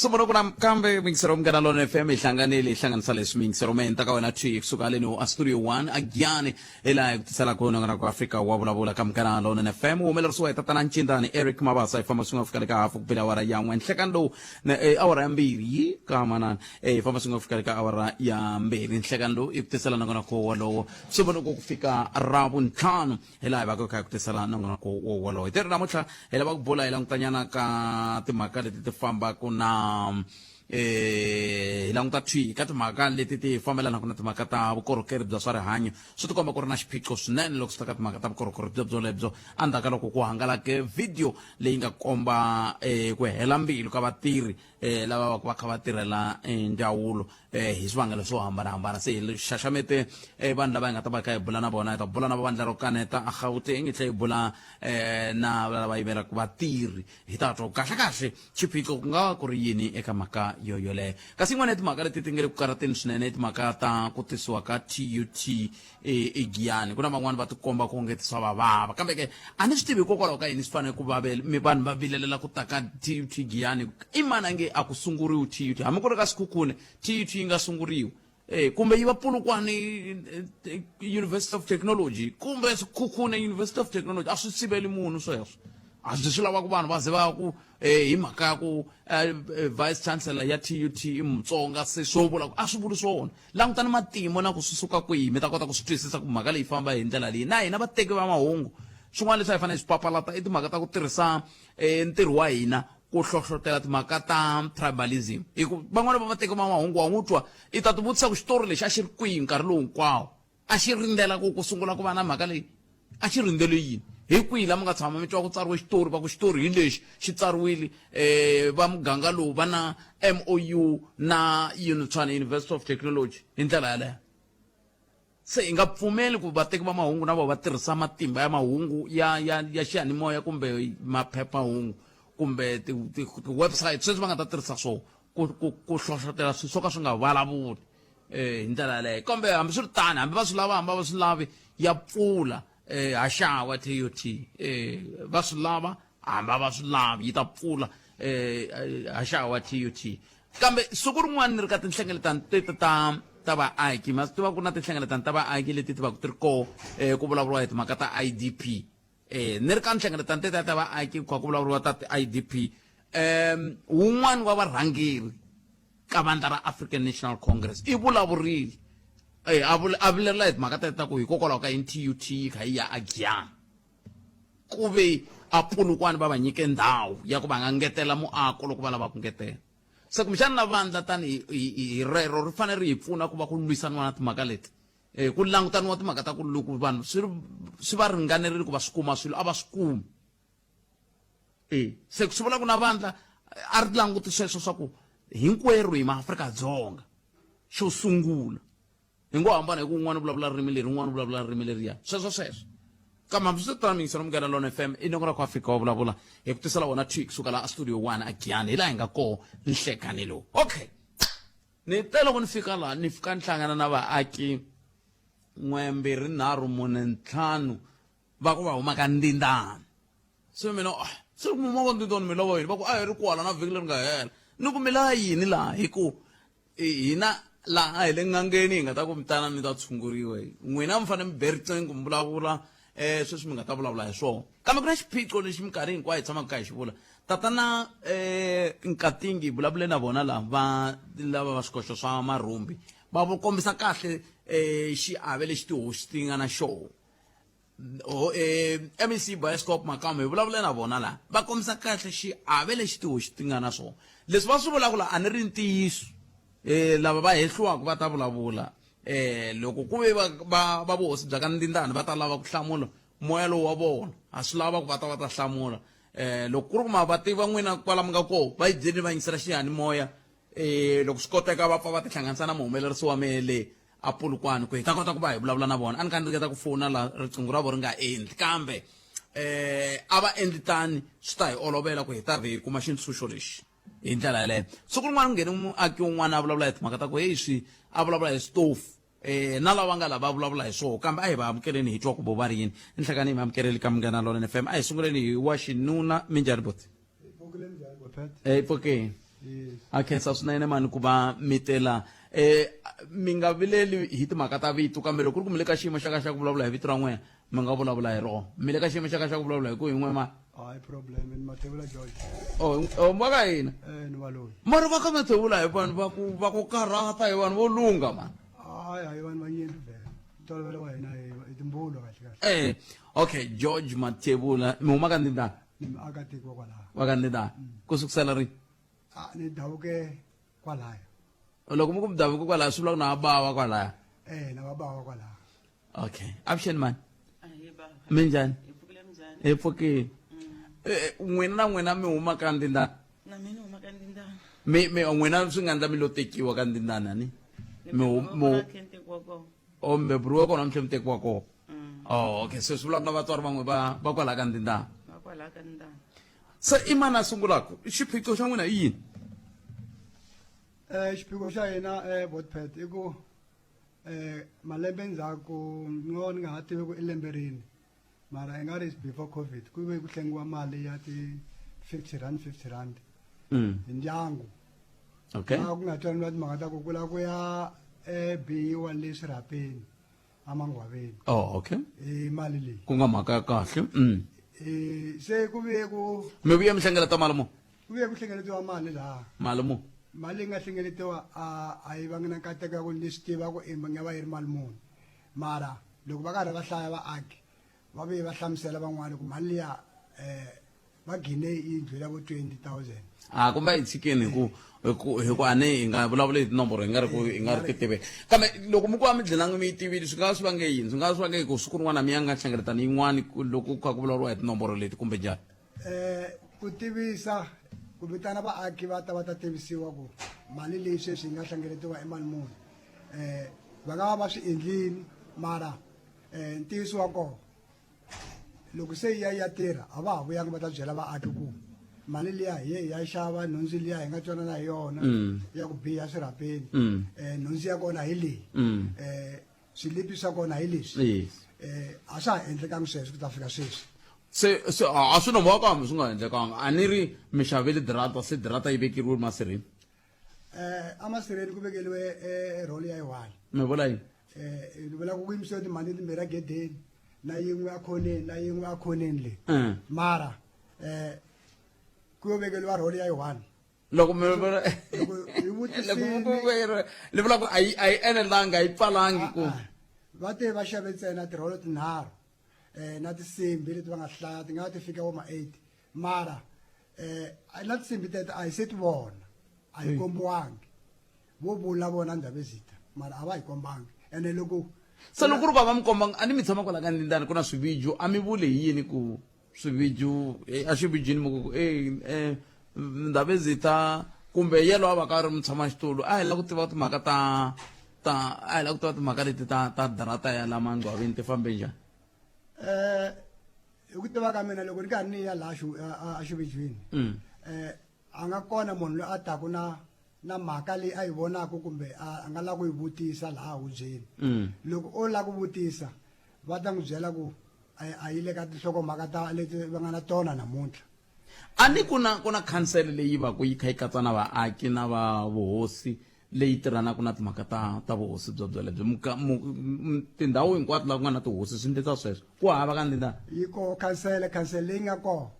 Sumuna kuna kambe mingisero mkanalona FM ihlanganele ihlanganisa lesimingisero menta ka wena chi kusuka leno a studio 1 agyane ela kutsala kona ngana ku Africa wabula kamkanalona FM umela suwa tatana nchindani Eric Mabasa ifama sunga fika ka hafu kupila wara ya mwen nhlekando na awara mbiri kama nan ifama sunga fika ka awara ya mbiri nhlekando ikutsala ngana ko walo sumuna ko kufika rabu ntano ela ba ko ka kutsala ngana ko walo itera namucha ela ba kubola ela ngtanyana ka timaka leti tifamba kuna ilang tatwi katimaka leti ti famela na kuna timaka ta vukorhokeri bya swa rihanyo swi tikomba ku ri na xiphiqo swinene loko swi ta ka timhaka ta vukorhokeri byelebyo endzhaku ka loko ku hangalake video leyi nga komba ku hela mbilu ka vatirhi lava va kha va tirhela ndzawulo hi swivangelo swo hambanahambana se hi xaxamete vanhu lava hi nga ta va kha hi bula na vona hi ta bula na vandla ro kaneta a Gauteng hi tlhela hi bula na lava yimelaka vatirhi hi ta twa kahlekahle xiphiqo ku nga ku ri yini eka mhaka yoyoleyo kasi yin'wana ya timhaka leti ti nga le ku karateni swinene timhaka ta ku tisiwa ka TUT eGiyani ku na van'wani va tikomba ku nge tiswa vavava kambe ke a ni swi tivi hikokwalaho ka yini swi fanele ku vanhu va vilelela ku ta ka TUT Giyani i mani nge a ku sunguriwi TUT hambi ku ri ka Sekhukhune TUT yi nga sunguriwi kumbe yi va Polokwane University of Technology kumbe Sekhukhune University of Technology a swi siveli munhu sweswo a swi lava ku vanhu va ze va ku hi mhaka ya ku vice chancellor ya TUT i Mutsonga se swo vula ku a swi vuli swona langutani matimo na ku susuka kwihi mi ta kota ku swi twisisa ku mhaka leyi famba hi ndlela leyi na hina vateki va mahungu swin'wana leswi a hi fanele hi swi papalata i timhaka ta ku tirhisa ntirho wa hina ku hlohlotela timhaka ta tribalism hi ku van'wana va vateki va mahungu wa n'wi twa i ta ti vutisa ku xitori lexi a xi ri kwihi nkarhi lowu hinkwawo a xi rindzela ku sungula ku va na mhaka leyi a xi rindzele yini hi kwihi lama nga tshama mi twa ku tsariwe xitori va ku xitori hi lexi xi tsariwile va muganga lowu va na MOU na Tshwane University of Technology hi ndlela yaleyo se hi nga pfumeli ku vateki va mahungu na va tirhisa matimba ya mahungu ya xiyanimoya kumbe maphephahungu kumbe ti-website sweswi va nga ta tirhisa swona ku hlohlotela swilo swo ka swi nga vulavuli hi ndlela yaleyo kambe hambi swi ri tani hambi va swi lava hambi va swi lavi ya pfula haxawa TUT va swi lava hambi va swi lavi yi ta pfula haxawa TUT kambe siku rin'wana ni ri ka tinhlengeletano teti ta vaaki ma swi tiva ku na tinhlengeletano ta vaaki leti ti va ku ti ri koho ku vulavuriwa hi timhaka ta IDP ni ri ka nhlengeletano teti ta vaaki ku vulavuriwa ta ti-IDP wun'wana wa varhangeri ka vandla ra African National Congress i vulavurile a vulerela hi timhaka teta ku hikokwalaho ka yini TUT yi kha yi ya eGiyani ku ve a Polokwane va va nyike ndhawu ya ku va nga ngetela muako loko va lava ku ngetela se kumbexana na vandla tani hi rero ri fanele ri hi pfuna ku va ku lwisaniwa na timhaka leti ku langutaniwa timhaka ta ku loko vanhu swi va ringanerile ku va swi kuma swilo a va swi kumi se swi vula ku na vandla a ri languti sweswo swa ku hinkwerhu hi maAfrika-Dzonga xo sungula hi ngo hambana hi ku un'wana vulavula ririmi leri un'wana vulavula ririmi leriya sweswo kambe hambi swi tani mingisero mkanalona FM i nongora ku Africa wa vulavula hi ku tisela wona tweet kusuka la studio 1 eGiyani hi laha hi nga koho nhlekani lowu okay ni te loko ni fika laha ni fika ni hlangana na vaaki 1 2 3 4 5 va ku va humaka Ndindani se mina se ku mama Ndindani mi lava yini va ku a hi ri kwala na vhiki leri nga hela ni ku mi lava yini laha hi ku hina laha hi le ngangeni hi nga ta ku mitana mi ta tshunguriwa n'wina mi fanele mi be riqingho mi vulavula sweswi mi nga ta vulavula hi swona kambe ku na xiphiqo lexi minkarhi hinkwayo hi tshamaka ka hi xi vula tatana Nkatingi hi vulavule na vona lava va swikoxo swa marhumbi va kombisa kahle xiave lexi tihosi ti nga na xona MEC Bioscope Makamba hi vulavule na vona laha va kombisa kahle xiave lexi tihosi ti nga na swona leswi va swi vulavula a ni ri ntiyiso lava va hehliwaka va ta vulavula loko ku ve va vuhosi bya ka Ndindani va ta lava ku hlamula moya lowu wa vona a swi lava ku va ta hlamula loko ku ri ku mavativi va n'wina kwalamo nga koho va yi byeli va yingisela xiyanimoya loko swi koteka va pfa va tihlanganisa na muhumelerisi wa mehe le a Polokwane ku hi ta kota ku va hi vulavula na vona a ni kandziketa ku fona la riqingho ra vona ri nga endli kambe a va endli tani swi ta hi olovela ku hi ta hi kuma xintshunxo lexi hi ndlela yaleyo siku rin'wana ku nghene muaki wun'wana a vulavula hi timhaka ta ku swi a vulavula hi stofu na lava nga lava vulavula hi swona kambe a hi va amukeleni hi twa ku vo va ri yini enhlekani hi mi amukeleli ka Mnganalona FM a hi sunguleni hi wa xinuna minjhani boti hi pfukeni khensa swinene mani ku va mitela mi nga vileli hi timhaka ta vito kambe loko ku ri ku mi le ka xiyimo xa ka xa ku vulavula hi vito ra n'wina mi nga vulavula hi rona mi le ka xiyimo xa ka xa ku vulavula hi ku hi n'we ma problem in Matebula George. va ka hina Ni valoni. mara va ka mathevula hi vanhu va ku karhata hi vanhu vo lunga mani Hayi vanhu vanyingi vele. Tolovela wa hina hi timbulo kahle kahle. okay George Mathebula mi huma ka ndindani Ni muakatiko kwalaha. wa ka ndindani ku sukusela rini Ni davuke kwalaya. loko mi ku mdavuko kwalaya swi vula ku na vabava kwalaya Na babawa kwalaha. okay avuxeni mani Ayiba. minjhani Ipfukile mjani? hi pfukile n'wina na n'wina mi huma ka ndindani Na mina huma ka Ndindana. mi n'wina swi nga endla mi lo tekiwa ka ndindani ani mi Kente kwako. o mi beburiwa kona mi tlhe mi tekiwa kona Mm. okay se swi vula ku na vatswari van'we va kwalaya ka ndindani Makwala ka Ndindana. se i mani a sungulaka xiphiqo xa n'wina i yini Xiphiqo xa hina Botpet i ku malembe ndzhaku ni nga ha tivi ku i lembe rini mara i nga ri before covid ku ve ku hlengiwa mali ya ti 50 rand hi ndyangu okay laha ku nga twaniwa timhaka ta ku kula ku ya biyiwa le swirhapeni amangwaveni okay hi mali leyi ku nga mhaka ya kahle se ku ve ku mi vuye mi hlengeleta mali mo hlengeletiwa mali laha mali mo mali leyi nga hlengeletiwa a yi va ngi na nkateko ya ku ni swi tiva ku i nga va yi ri mali muni mara loko va karhi va hlaya vaaki va vuye va hlamusela van'wana ku mali liya va gine yi ndlhula vo 20,000 kumbe hi tshikeni hi ku a ni hi nga vulavuli hi tinomboro hi nga ri ti tiveki kambe loko mi ku va mi dlinangi mi yi tivile swi nga swi vange yini swi nga swi vange ku siku rin'wana mi ya nga hlengeletani yin'wani loko ku kha ku vulavuriwa hi tinomboro leti kumbe njhani ku tivisa ku vitana vaaki va ta tivisiwa ku mali leyi sweswi yi nga hlengeletiwa i mali muni va nga va swi endlini mara ntiyiso wa kona loko se yi ya tirha a va ha vuyangi va ta byela vaaki ku mali liya hi ya xava nhundzu liya hi nga twanana hi yona ya ku biha swirhapeni nhundzu ya kona hi leyi swilipi swa kona hi leswi a swa ha endlekangi sweswo ku ta fika sweswi se a swi nomoha kambe swi nga endlekanga a ni ri mi xavele dirata se dirata yi vekeriwe masirheni amasirheni ku vekeliwe role ya yi-1 mi vula yini ni vula ku yimisiwe timali timbirhi agedeni na yin'we akhoneni na yin'we akhoneni leyi mara ku yo vekeliwa role ya yi-1 loko mi vula Loko hi vutisini- ni vula ku a yi enelanga a yi pfalangi ku va te va xave ntsena tirholo tinharhu na tisimbi leti va nga hlaya ti nga ti fika vo ma-8 mara na tisimbi tete a hi se ti vona a hi kombiwangi vo vula vona ndhavezita mara a va hi kombangi ene loko se loko ku ri ku a va mi kombanga a ni mi tshama kwala ka ndindani ku na swiviju a mi vuli hi yini ku swiviju a xivijini mi ku ndhavezita kumbe yelo a va ka ri mi tshama xitulu a hi lava ku tiva timhaka a hi lava ku tiva timhaka leti ta darata ya lama ngwaveni ti fambe njhani hi ku tiva ka mina loko ni karhi ni ya laha a xivijwini a nga kona munhu loyi a taku na mhaka leyi a yi vonaka kumbe a nga lava ku yi vutisa laha hubyeni loko o lava ku vutisa va ta n'wi byela ku a yi le ka tinhlokomhaka ta leti va nga na tona namuntlha a ni ku na khansele leyi va ku yi kha yi katsa na vaaki na va vuhosi leyi tirhanaka na timhaka ta vuhosi byelebyo tindhawu hinkwato laha ku nga na tihosi swi endlisa sweswo ku hava ka ndindani yi koho khansele leyi nga koho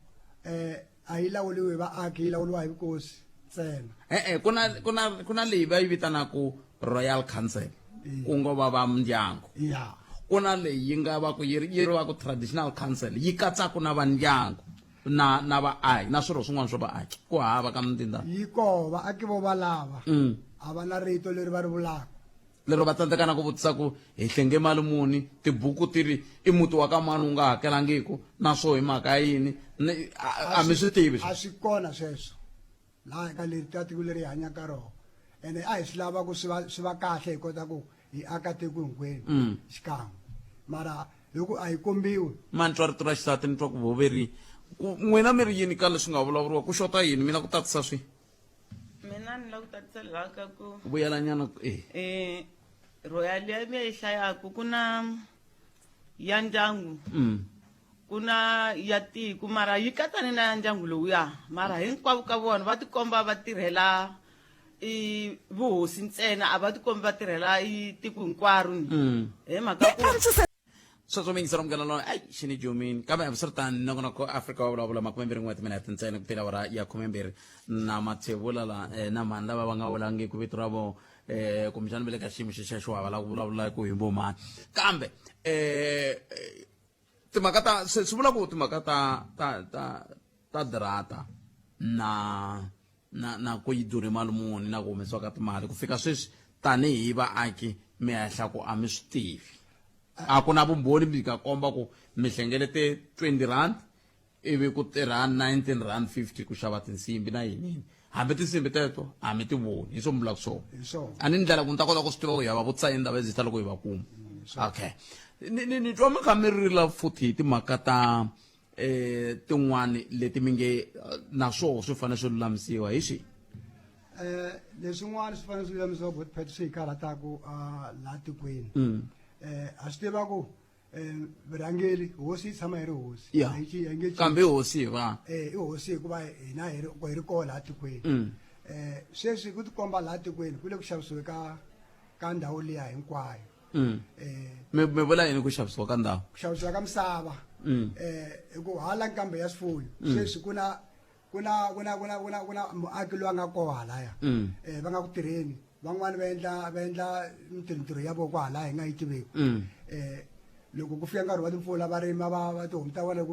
a yi lawuliwi hi vaaki yi lawuliwa hi vukosi ntsena ku na leyi va yi vitanaka royal council ku nga va ndyangu ya ku na leyi yi nga va ku yi ri va ku traditional council yi katsaka na va ndyangu na vaaki na swirho swin'wana swa vaaki ku hava ka ndindani yi koho vaaki vo valava a va na rito leri va ri vulaka lero va tsandzekana ku vutisa ku hi hlenge mali muni tibuku ti ri i muti wa ka mani wu nga hakelangiki na swo hi mhaka yini a mi swi tivi a swi kona sweswo laha eka leri ta tiko leri hi hanyaka rona ene a hi swi lava ku swi va kahle hi kota ku hi aka tiko hinkwenu xikan'we mara loko a hi kombiwi mani twa rito ra xisati ni twa ku voveri n'wina mi ri yini ka leswi nga vulavuriwa ku xota yini mina ku tatisa swi Mina ni lava ku tatisa laha ka ku vuyelanyana royal ya mi yi hlayaku ku na ya ndyangu kuna ya tiko mara yi katsani na ya ndyangu lowuya mara hinkwavo ka vona va tikomba va tirhela i vuhosi ntsena a va tikombi va tirhela i tiko hinkwaro ni hi mhaka ku so mingi sarom gana lona ai shini jumin kama absurtan no ko Africa wa bula makumembiri ngwati mina tensena kupela wara ya kumembiri na mathebula la na manda ba nga wala ngi kubitrabo kumjana bele kashimi sheshwa wala bula ku himbo man kambe timakata sibula ku timakata ta drata na ku yiduri malumuni na ku humesiwa ka timali ku fika sweswi tanihi vaaki mi hahla ku a mi swi tivi a ku na vumbhoni byi ka komba ku mi hlengelete 20 rand ivi ku tirha 19 rand 50 ku xava tinsimbi na yinini hambi tinsimbi teto a mi ti voni hi swo mi vulaka swona a ni ndlela ku ni ta kota ku swi tiva ku hi hava ku tsayini ta vezita loko hi va kuma okay ni twa mi kha mi rila futhi hi timhaka ta tin'wani leti mi nge na swoho swi fanele swi lulamisiwa hi swihi leswin'wana swi fanele swi lulamisiwa botpet swi hi karhataku laha tikweni a swi tiva ku virhangeli hosi yi tshama yi ri hosi kambe hosi hi va i hosi hikuva hina hi ri koho laha tikweni sweswi ku tikomba laha tikweni ku le ku xavisiwe ka ndhawu liya hinkwayo mi vula yini ku xavisiwa ka ndhawu ku xavisiwa ka misava hiku hala nkambe ya swifuyo sweswi ku na muaki loyi a nga koho halaya va nga ku tirheni van'wani va endla mintirho ya voko hala hi nga yi tiveki loko ku fika nkarhi wa timpfula varimi va tihomu ta vona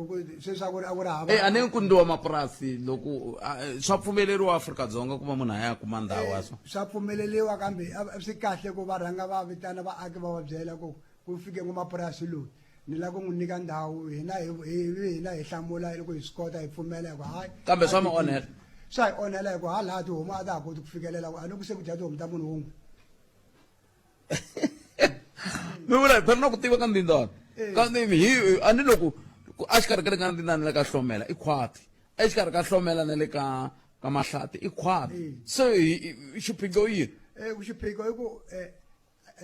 sweswi a ku ri hava a ni ku ndiwa mapurasi loko swa pfumeleriwa Afrika-Dzonga ku va munhu a ya kuma ndhawu wa swo swa pfumeleriwa kambe swi kahle ku va rhanga va vitana vaaki va va byela ku fike n'wamapurasi loyi ni lava ku n'wi nyika ndhawu hina hi hlamula loko hi swi kota hi pfumela hi ku hayi kambe swa mi onhela swa hi onhela hi ku hala tihomu a ta ha koti ku fikelela a ni ku se ku dya tihomu ta munhu wun'we mi vula hi pheri na ku tiva ka ndindana kambe a ni loko a xikarhi ka le ka ndindana le ka hlomela i khwati exikarhi ka hlomela na le ka mahlati i khwati se xiphiqo yini xiphiqo i ku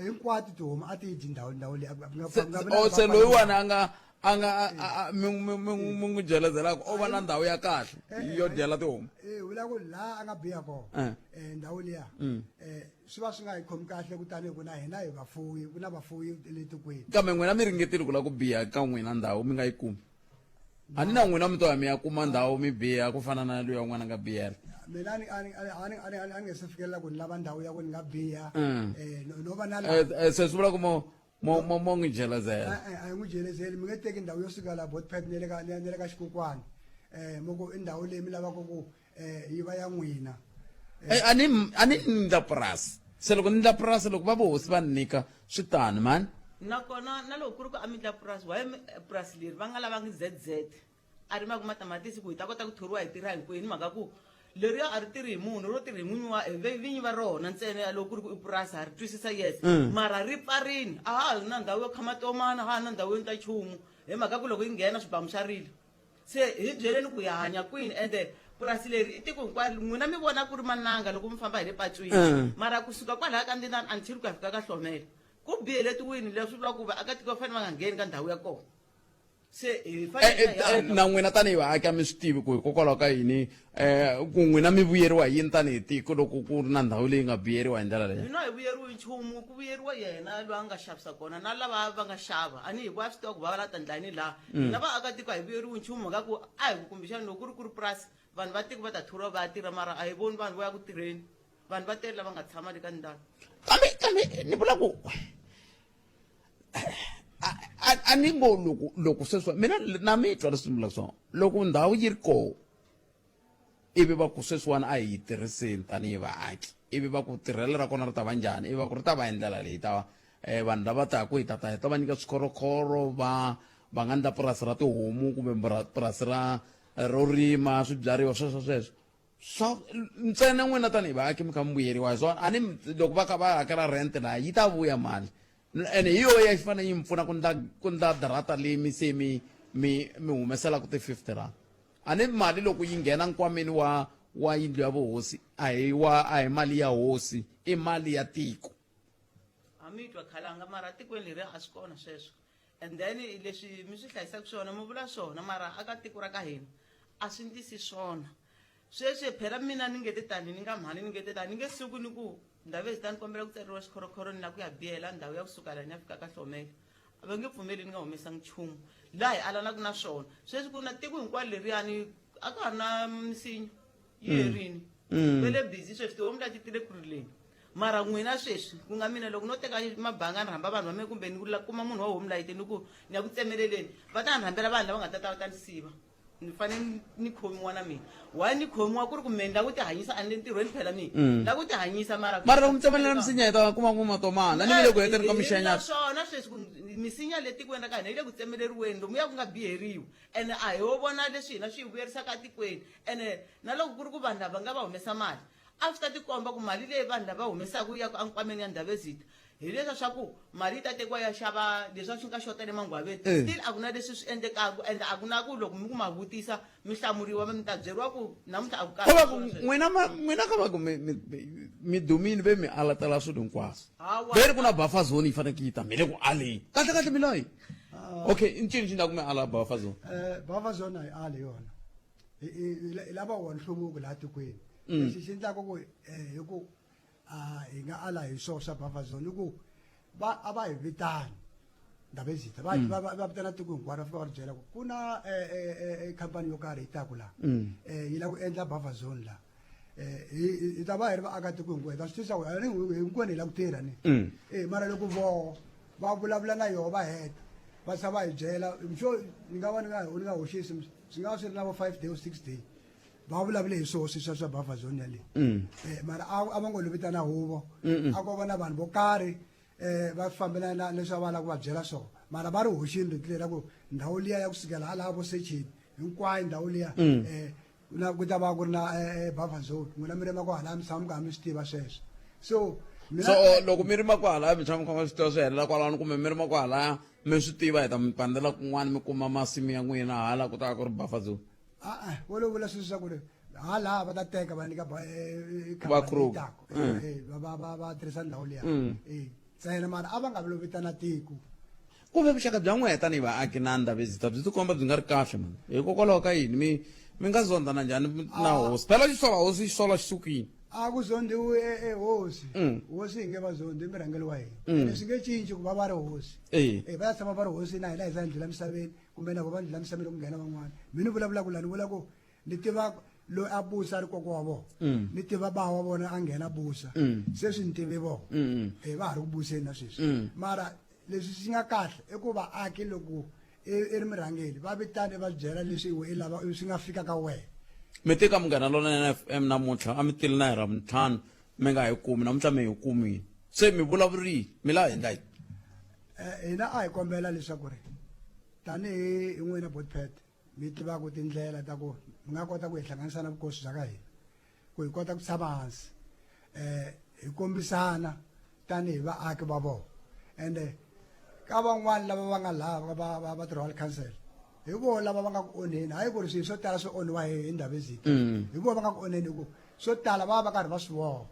hinkwato tihomu a ti yi dyi ndhawu leyi se loyiwani mi n'wi jelezelaka o va na ndhawu ya kahle yo dyela tihomu vula ku laha a nga biya kona ndhawu liya swi va swi nga hi khomi kahle kutani hi ku na hina hi vafuwi ku na vafuwi le tikweni kambe n'wina mi ringetile ku lava ku biya ka n'wina ndhawu mi nga yi kumi a ni na n'wina mi to ya mi ya kuma ndhawu mi biya ku fana na loyi n'wana nga biyela mina a ni nge se fikelela ku ni lava ndhawu ya ku ni nga biya no va na se swi vula ku mo n'wi jelezela a hi n'wi jelezeli mi nge teki ndhawu yo suka la botpet ne le ka xikokwani moko i ndhawu leyi mi lavaka ku yi va ya n'wina a ni ndla purasi se loko ni ndla purasi loko va vohosi va ni nyika swi tani mani nakona na loko ku ri ku a mi ndla purasi waye purasi leri va nga lavangi ZZ a rimaka matamatisi ku hi ta kota ku thoriwa hi tirha hinkwenu mhaka ku leriya a ri tirhi hi munhu ro tirhi hi n'winyi wa vinyi va rona ntsena loko ku ri ku i purasi a ri twisisa yes mara ri pfarini a ha ri na ndhawu yo khama tomana ha ha na ndhawu yo ta nchumu hi mhaka ku loko yi nghena swibamu swa rile se hi byeleni ku hi hanya kwini ende purasi leri i tiko hinkwaro n'wina mi vona ku ri mananga loko mi famba hi le patwini mara kusuka kwalaha ka ndinani until ku ya fika ka hlomela ku bihele tiwini leswi vulaka ku vaakatiko va fanele va nga ngheni ka ndhawu ya kona se na n'wina tanihi vaaki a mi swi tivi ku hikokwalaho ka yini ku n'wina mi vuyeriwa hi yini tanihi tiko loko ku ri na ndhawu leyi nga biyeriwa hi ndlela leyi hina hi vuyeriwi nchumu ku vuyeriwa yena loyi a nga xavisa kona na lava va nga xava a ni hi va swi tiva ku va va la tandlani laha hina vaakatiko a hi vuyeriwi nchumu mhaka ku a hi ku kumbexani loko ku ri ku ri purasi vanhu va tiko va ta thoriwa va ya tirha mara a hi voni vanhu vo ya ku tirheni vanhu va tele lava nga tshama le ka ndhawu kambe ni vula ku a ni ngo loko sweswi mina na mi twa leswi vulaka swona loko ndhawu yi ri koho ivi va ku sweswiwani a hi yi tirhiseni tanihi vaaki ivi va ku tirhelo ra kona ri ta va njhani ivi va ku ri ta va hi ndlela leyi ta vanhu lava taku hi hi ta va nyika swikhorokhoro va nga ndla purasi ra tihomu kumbe purasi ro rima swibyariwa sweswo swa ntsena n'wina tanihi vaaki mi kha mi vuyeriwa hi swona a ni loko va kha va hakela rent laha yi ta vuya mali ene hi yoho ya fanele yi mi pfuna ku ndla darata leyi mi se mi humeselaku ti-50 rand a ni mali loko yi nghena nkwameni wa yindlu ya vuhosi a hi mali ya hosi i mali ya tiko a mi twa khalanga mara tikweni leri a swi kona sweswo and then leswi mi swi hlayisaka swona mi vula swona mara aka tiko ra ka hina a swi ndlisi swona sweswi phela mina ni nge te tani ni nga mhani ni nge te tani ni nge suku ni ku Ndabezitha ni kombela ku tsariwa xikhorokhoro ni la ku ya biyela ndhawu ya kusuka la ni ya fika ka Hlomela a va nge pfumeli ni nga humesa nchumu laha hi alanaku na swona sweswi ku na tiko hinkwalo leriyani a ka ha ri na misinya yi herini ve le busy sweswi tihomu la ti tile ku rileni mara n'wina sweswi ku nga mina loko no teka mabanga ni rhamba vanhu va me kumbe ni kuma munhu wa homu layite ni ku ni ya ku tsemeleleni va ta ni rhambela vanhu lava nga ta va ta ni siva ni fanele ni khomiwa na mina why ni khomiwa ku ri ku meni la ku ti hanyisa a ni le ntirhweni phela mina la ku ti hanyisa mara loko mi tsemelela misinya hi ta kuma tomana ni vile ku heteni ka mixanya swona sweswi ku misinya leti tikweni ra ka hina yi le ku tsemeleriweni lomu ya ku nga biheriwi ene a hi wo vona leswi hina swi hi vuyerisaka tikweni ene na loko ku ri ku vanhu lava nga va humesa mali a swi ta tikomba ku mali leyi vanhu lava humesaka ya ku ankwameni ya Ndabezitha hi leswa swa ku mali yi ta tekiwa ya xava leswi swi nga xota le mangwaveni still a ku na leswi swi endlekaka and a ku na ku loko mi ku ma vutisa mi hlamuriwa mi ta byeriwa ku namuntlha a ku n'wina ka va ku mi dumini ve mi alatela swilo hinkwaswo ve ri ku na buffer zone yi faneke yi ta mi le ku aleni kahle milayi okay i ncini xi endlaku mi ala buffer zone buffer zone a yi ali yona hi lava wona nhluvuko laha tikweni lexi xi endlaka ku hi ku hi nga ala hi swo swa buffer zone hi ku a va hi vitani Ndabezitha va vitana tiko hinkwaro va fika va ri byela ku ku na khampani yo karhi hi taku laha yi lava ku endla buffer zone laha hi ta va hi ri vaakatiko hinkwenu ta swi tisa ku hinkwenu hi lava ku tirha ni mara loko voho va vulavula na yoho va heta va sa va hi byela sure ni nga va ni nga hoxisi swi nga va swi ri na vo 5 day or 6 day va vulavule hi swoho swiswa swa buffer zone yaleyi mara a va ngo lo vitana huvo a ko va na vanhu vo karhi va fambelana leswi va lava ku va byela swona mara va ri hoxini ritilera ku ndhawu liya ya kusukela hala vo sechini hinkwayo ndhawu liya ku ta va ku ri na buffer zone n'wina mi rima ku hala mi tshama mi kha mi swi tiva sweswo so loko mi rima ku halaya mi tshama mi kha mi swi tiva swi helela kwalano kumbe mi rima ku halaya mi swi tiva hi ta mi pandela kun'wana mi kuma masimu ya n'wina hala ku ta ku ri buffer zone wo lo vula sweswi swa ku ri hala va ta teka va nyika va tirhisa ndhawu liya ntsena mara a va nga lo vitana tiko kumbe vuxaka bya n'we tanihi vaaki na Ndabezitha byi tikomba byi nga ri kahle mani hikokwalaho ka yini mi nga zondana njhani na hosi phela xi sola xisukini a ku zondiwi hosi hi nge va zondi i murhangeli wa hina leswi nge cinci ku va ri hosi va ya tshama va ri hosi na hina hi za hi ndlhula misaveni kumbe na vo va ndlhula misaveni ku nghena van'wana mi ni vulavula ku la ni vula ku ni tiva loyi a busa a ri koko wa vona ni tiva ba wa vona a nghena busa se swi ni tivi vona va ha ri ku buseni na sweswi mara leswi swi nga kahle i ku vaaki loko i ri murhangeli va vitane va byela leswi i lava swi nga fika ka wena mi tika Munghana Lonene FM namuntlha a mi tile na hi ra mintlhanu mi nga hi kumi namuntlha mi hi kumini se mi vulavurile mi la endla yini hina a hi kombela leswaku ri tanihi n'wina Botpet mi tivaka tindlela ta ku mi nga kota ku hi hlanganisa na vukosi bya ka hina ku hi kota ku tshama hansi hi kombisana tanihi vaaki va vona ende ka van'wani lava va nga laha va ti-royal council hi vona lava va nga ku onheni hayi ku ri swilo swo tala swi onhiwa hi Ndabezitha hi vona va nga ku onheni hi ku swo tala va va karhi va swi vona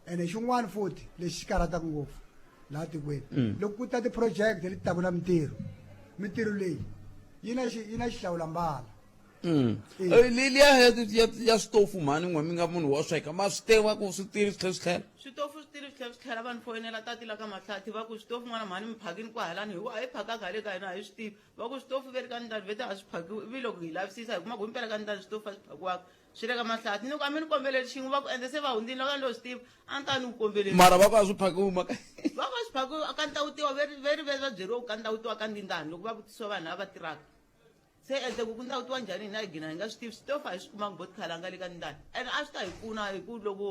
ene xin'wana futhi lexi xi karhataka ngopfu laha tikweni loko ku ta ti-project leti taku na mintirho leyi yi na xihlawulambala liya ya switofu mhani n'we mi nga munhu wo sweka ma swi tiva ku swi tiri swi tlhela switofu swi tiri swi tlhela swi tlhela vanhu foyinela tatila ka mahlathi va ku switofu n'wana mhani mi phakini ku halani a hi phakaka hale ka hina hi swi tivi va ku switofu ve ri ka ndani vete a swi phakiwi ivi loko hi lavisisa hi kuma ku impela ka ndani switofu a swi phakiwaka swi le ka mahlathi ni ku a mi ni kombeleli xin'we va ku ende se va hundzini loko a ni lo swi tiva a ni ta ni ku kombeleli mara va ku a swi phakiwi maka va ku a swi phakiwi a ka ni ta wutiwa ve ri va byeriwa ku ka ni ta wutiwa ka ndindani loko va vutisiwa vanhu lava va tirhaka se ende ku ndza wutiwa njhani hina hi gina hi nga swi tivi switofu a hi swi kumangi boti khala nga le ka ndani ene a swi ta hi pfuna hi ku loko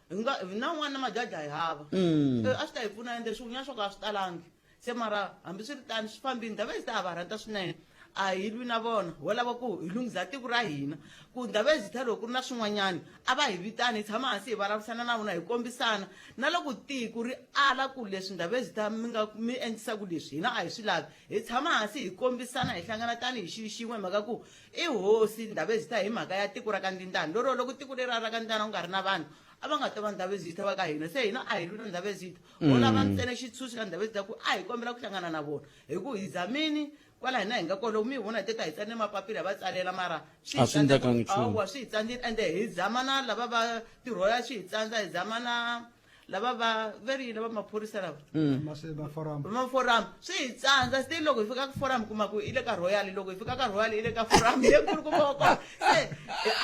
hi na n'wana na majaji a hi hava a swi ta hi pfuna ende swiunya swo ka a swi talangi se mara hambi swi ri tani swi fambini Ndabezitha a va rhandza swinene a hi lwi na vona ho lava ku hi lunghisa tiko ra hina ku ndhawu ezitha loko ku ri na swin'wanyani a va hi vitani hi tshama hansi hi vulavurisana na vona hi kombisana na loko tiko ri ala ku leswi ndhawu ezitha mi endlisaku leswi hina a hi swi lavi hi tshama hansi hi kombisana hi hlangana tanihi xilo xin'we hi mhaka ku i hosi ndhawu ezitha hi mhaka ya tiko ra ka Ndindani lero loko tiko leri ra ka Ndindani ku nga ri na vanhu a va nga ta va ndhawu ezitha va ka hina se hina a hi lwi na ndhawu ezitha ho lava ntsena xitshunxo ka ndhawu ezitha ku a hi kombela ku hlangana na vona hi ku hi zamini kwala hina hi nga kona loko mi hi vona hi teta hi tsarile mapapila hi va tsalela mara A swi endlekangi nchumu. awa swi hi tsandzile ende hi zama na lava va tiroya swi hi tsandza hi zama na lava va veri lava maphorisa lava maseba forum maforum swi hi tsandza still loko hi fika ka forum kuma ku i le ka royal loko hi fika ka royal i le ka forum ye kulukumba kona se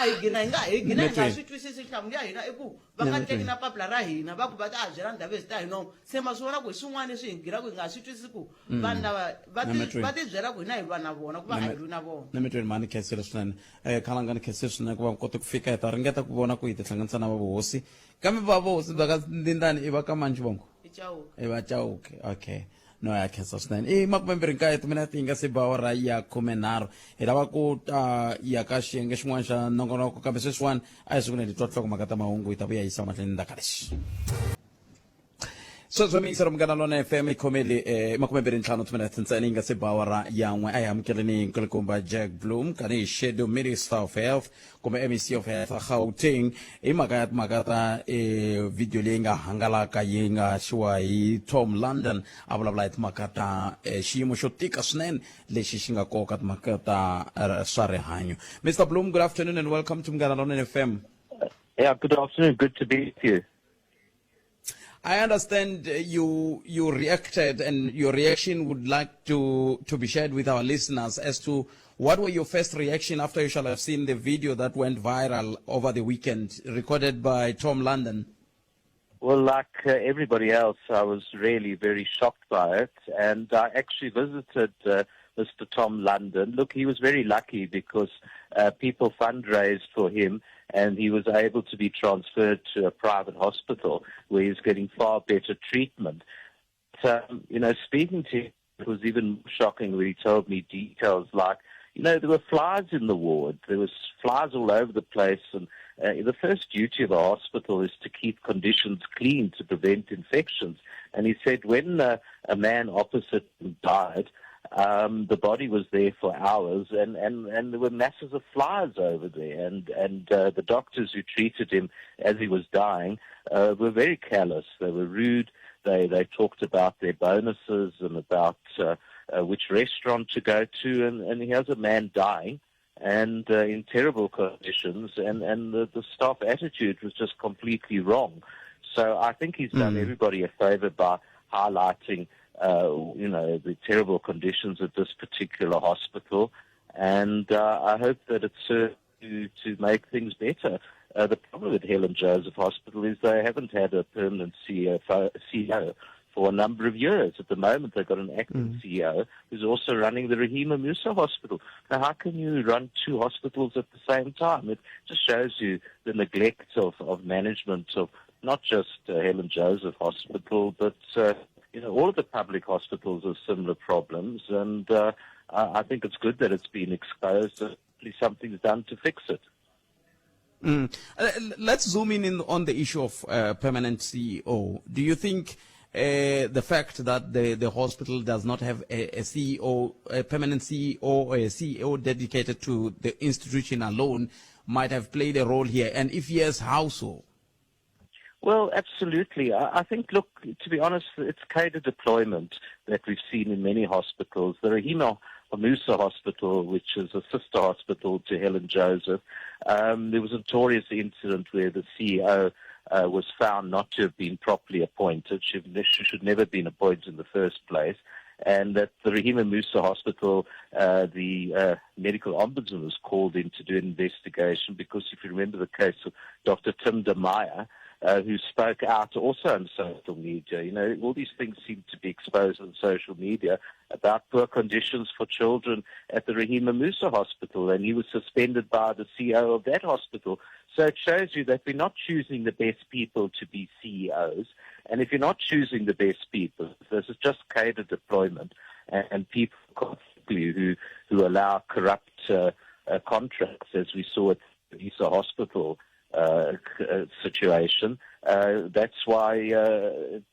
a hi gina hi nga swi twisisi nhlamulo ya hina i ku va nga teki na papila ra hina va ku va ta byela ndhawu ezita hi nomu se ma swi vona ku hi swin'wana leswi hi gira ku hi nga swi twisisi ku vanhu lava va ti byela ku hina hi lwa na vona ku va a hi lwi na vona Nemetweni mani khensile swinene khalanga ni khensile swinene ku va mi kota ku fika hi ta ringeta ku vona ku hi tihlanganisa na vavuhosi kambe vavuhosi bya ka Ndindani i va ka manji vongo i Chauke i va Chauke okay no ya khensa swinene i 24 timinete yi nga se ba awara ya 13 hi lava ku ya ka xiyenge xin'wana xa nongonoko kambe sweswiwani a hi sungula hi twa nhlokomhaka ta mahungu hi ta vuya yisa mahlweni ndzhaku ka lexi sweswo mixer munghana lona FM ikhomeli 25 timinete ntsena yi nga se ba awara ya n'we a hi amukeleni nkulukumba Jack Bloom tanihi Shadow Minister of Health kumbe MEC of Health a Gauteng hi mhaka ya timhaka ta video leyi nga hangalaka yi nga xiwa hi Tom London a vulavula hi timhaka ta xiyimo xo tika swinene lexi xi nga koka timhaka ta swa rihanyo. Mr. Bloom, good afternoon and welcome to munghana lona FM. Yeah, good afternoon. Good to be with you. I understand you reacted, and your reaction would like to be shared with our listeners as to what were your first reaction after you shall have seen the video that went viral over the weekend, recorded by Tom London. Well, like everybody else, I was really very shocked by it, and I actually visited Mr. Tom London. Look, he was very lucky because people fundraised for him, and he was able to be transferred to a private hospital where he's getting far better treatment. So, speaking to him, it was even shocking when he told me details like, there were flies in the ward. There was flies all over the place, and the first duty of a hospital is to keep conditions clean to prevent infections. And he said when a man opposite him died, the body was there for hours, and there were masses of flies over there. And the doctors who treated him as he was dying were very callous. They were rude. They talked about their bonuses and about which restaurant to go to. And here's a man dying and in terrible conditions, and the staff attitude was just completely wrong. So I think he's done everybody a favor by highlighting the terrible conditions at this particular hospital, and I hope that it serves to make things better. The problem with Helen Joseph Hospital is they haven't had a permanent CEO for a number of years. At the moment, they've got an acting CEO who's also running the Rahima Musa Hospital. Now, how can you run two hospitals at the same time? It just shows you the neglect of management of not just Helen Joseph Hospital, but all of the public hospitals have similar problems, and I think it's good that it's been exposed. Hopefully something's done to fix it. Let's zoom in on the issue of permanent CEO. Do you think the fact that the hospital does not have a CEO, a permanent CEO, or a CEO dedicated to the institution alone might have played a role here? And if yes, how so? Well, absolutely. I think, look, to be honest, it's cadre deployment that we've seen in many hospitals. The Rahima Musa Hospital, which is a sister hospital to Helen Joseph, there was a notorious incident where the CEO was found not to have been properly appointed. She should never have been appointed in the first place. And at the Rahima Musa Hospital, the medical ombudsman was called in to do an investigation because, if you remember the case of Dr. Tim de Meyer, who spoke out also on social media. All these things seem to be exposed on social media about poor conditions for children at the Rahima Musa Hospital, and he was suspended by the CEO of that hospital. So it shows you that we're not choosing the best people to be CEOs, and if you're not choosing the best people, this is just cadre deployment, and people Siqu who allow corrupt contracts, as we saw at the Issa Hospital situation. That's why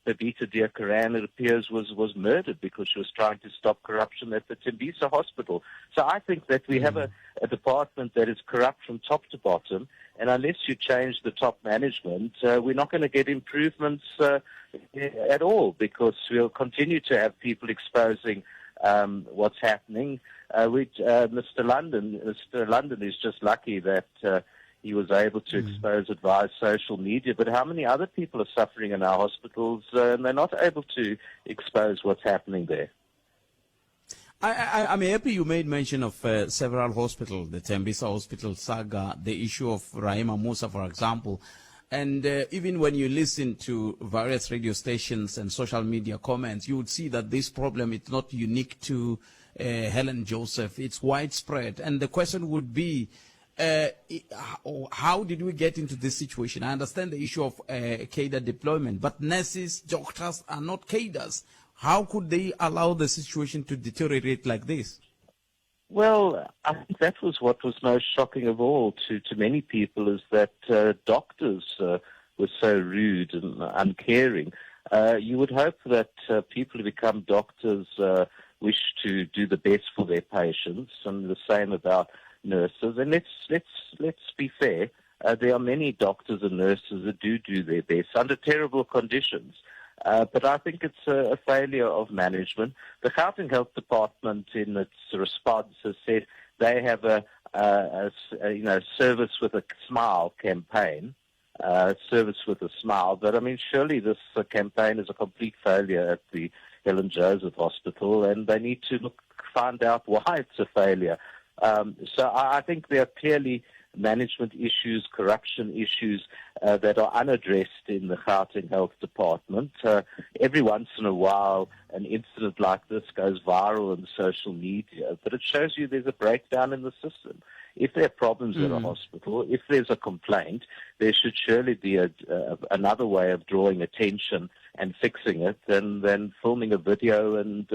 Babita Deokaran, it appears, was murdered, because she was trying to stop corruption at the Tembisa Hospital. So I think that we have a department that is corrupt from top to bottom, and unless you change the top management, we're not going to get improvements at all, because we'll continue to have people exposing what's happening. Mr. London is just lucky that he was able to expose it via social media. But how many other people are suffering in our hospitals and they're not able to expose what's happening there? I'm happy you made mention of several hospitals, the Tembisa Hospital saga, the issue of Rahima Musa, for example. And even when you listen to various radio stations and social media comments, you would see that this problem is not unique to Helen Joseph. It's widespread. And the question would be, how did we get into this situation? I understand the issue of cadre deployment, but nurses, doctors are not cadres. How could they allow the situation to deteriorate like this? Well, I think that was what was most shocking of all to many people, is that doctors were so rude and uncaring. You would hope that people who become doctors wish to do the best for their patients, and the same about nurses. And let's be fair. There are many doctors and nurses that do their best under terrible conditions. But I think it's a failure of management. The Gauteng Health Department, in its response, has said they have a service with a smile campaign, service with a smile. But I mean, surely this campaign is a complete failure at the Helen Joseph Hospital, and they need to find out why it's a failure. So I think there are clearly management issues, corruption issues that are unaddressed in the Gauteng Health Department. Every once in a while, an incident like this goes viral in social media, but it shows you there's a breakdown in the system. If there are problems at a hospital, if there's a complaint, there should surely be another way of drawing attention and fixing it than filming a video and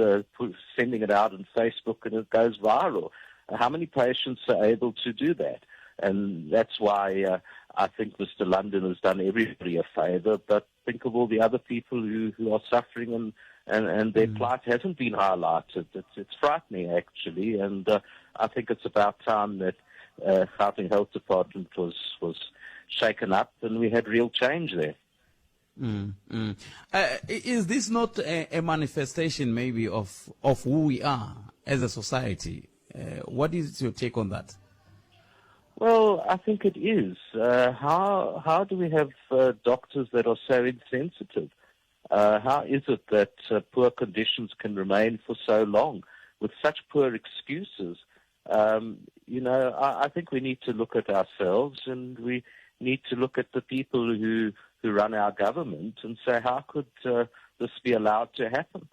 sending it out on Facebook and it goes viral. How many patients are able to do that? And that's why I think Mr. London has done everybody a favor, but think of all the other people who are suffering and their plight hasn't been highlighted. It's frightening, actually, and I think it's about time that Gauteng Health Department was shaken up and we had real change there. Is this not a manifestation maybe of who we are as a society? What is your take on that? Well, I think it is. How do we have doctors that are so insensitive? How is it that poor conditions can remain for so long with such poor excuses? I think we need to look at ourselves, and we need to look at the people who run our government and say, how could this be allowed to happen?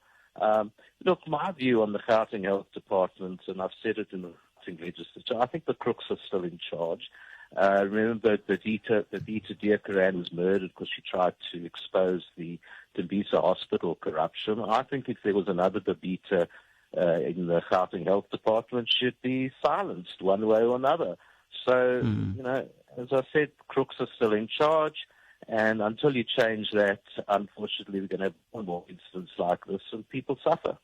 Look, my view on the Gauteng Health Department, and I've said it in the legislature, I think the crooks are still in charge. Remember, Babita Deokaran was murdered because she tried to expose the Tembisa Hospital corruption. I think if there was another Babita in the Gauteng Health Department, she'd be silenced one way or another. So, as I said, crooks are still in charge, and until you change that, unfortunately, we're going to have one more incidents like this, and people suffer.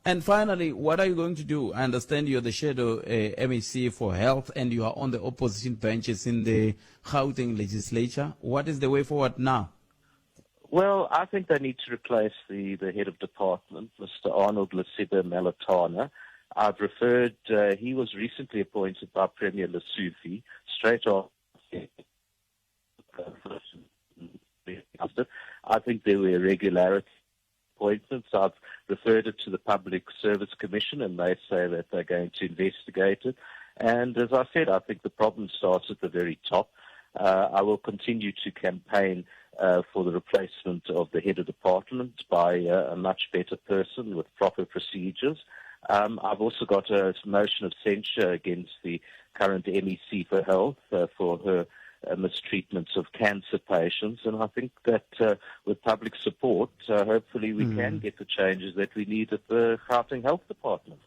And finally, what are you going to do? I understand you're the shadow MEC for health and you are on the opposition benches in the Gauteng legislature. What is the way forward now? Well, I think they need to replace the head of department, Mr. Arnold Lesebe Malatana. I've referred, he was recently appointed by Premier Lesotho straight off. I think there were irregularities. I've referred it to the Public Service Commission, and they say that they're going to investigate it. And as I said, I think the problem starts at the very top. I will continue to campaign for the replacement of the head of department by a much better person with proper procedures. I've also got a motion of censure against the current MEC for Health for her mistreatments of cancer patients. And I think that with public support, hopefully we can get the changes that we need at the Gauteng Health Department.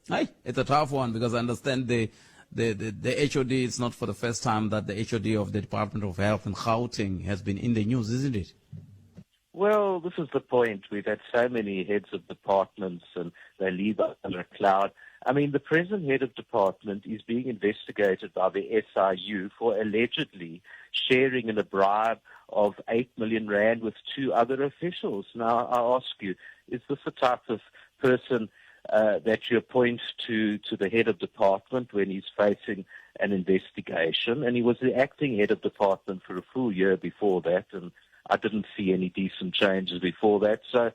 Hey, it's a tough one because I understand the HOD, it's not for the first time that the HOD of the Department of Health in Gauteng has been in the news, isn't it? Well, this is the point. We've had so many heads of departments and they leave us under a cloud. I mean, the present head of department is being investigated by the SIU for allegedly sharing in a bribe of 8 million rand with 2 other officials. Now, I ask you, is this the type of person that you appoint to the head of department when he's facing an investigation? And he was the acting head of department for a full year before that, and I didn't see any decent changes before that. So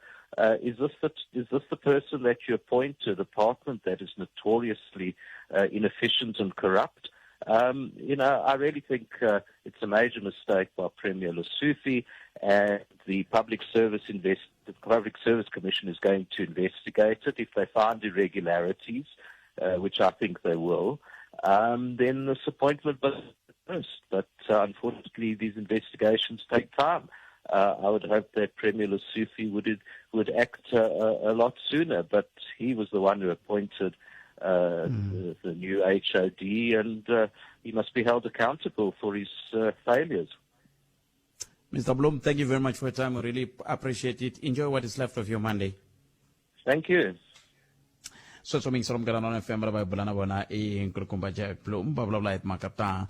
is this the person that you appoint to a department that is notoriously inefficient and corrupt? I really think it's a major mistake by Premier Lesufi, and the Public Service Commission is going to investigate it. If they find irregularities, which I think they will, then this appointment must be first. But unfortunately, these investigations take time. I would hope that Premier Lesufi would act a lot sooner, but he was the one who appointed the new HOD, and he must be held accountable for his failures. Mr. Bloem, thank you very much for your time. I really appreciate it. Enjoy what is left of your Monday. Thank you. So ming sorom kana non FM ba bulana bona nkulukumba Jack Bloem ba bla bla makata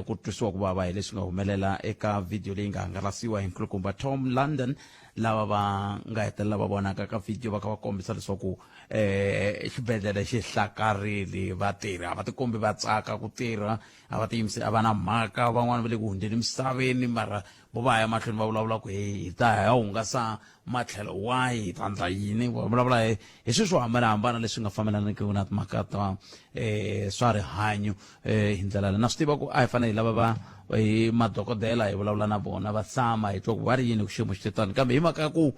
ku twisiwa ku baba hi leswi nga humelela eka video leyi nga hangalasiwa hi nkulukumba Tom London, lava va nga hetelela va vonaka ka video va kha va kombisa leswaku xibedhlele xi hlakarile, vatirhi a va tikombi va tsaka ku tirha, a va tiyimisi, a va na mhaka, van'wana va le ku hundzeni misaveni, mara vo va ya mahlweni va vulavula ku hi ta ya hungasa matlhelo wahi, hi ta endla yini, va vulavula hi swilo swo hambanahambana leswi nga fambelaniki na timhaka ta swa rihanyo hi ndlela leyi. Na swi tiva ku a hi fanele hi lava va hi madokodela hi vulavula na vona, va tshama hi twa ku va ri yini ku xiyimo xi tani, kambe hi mhaka ku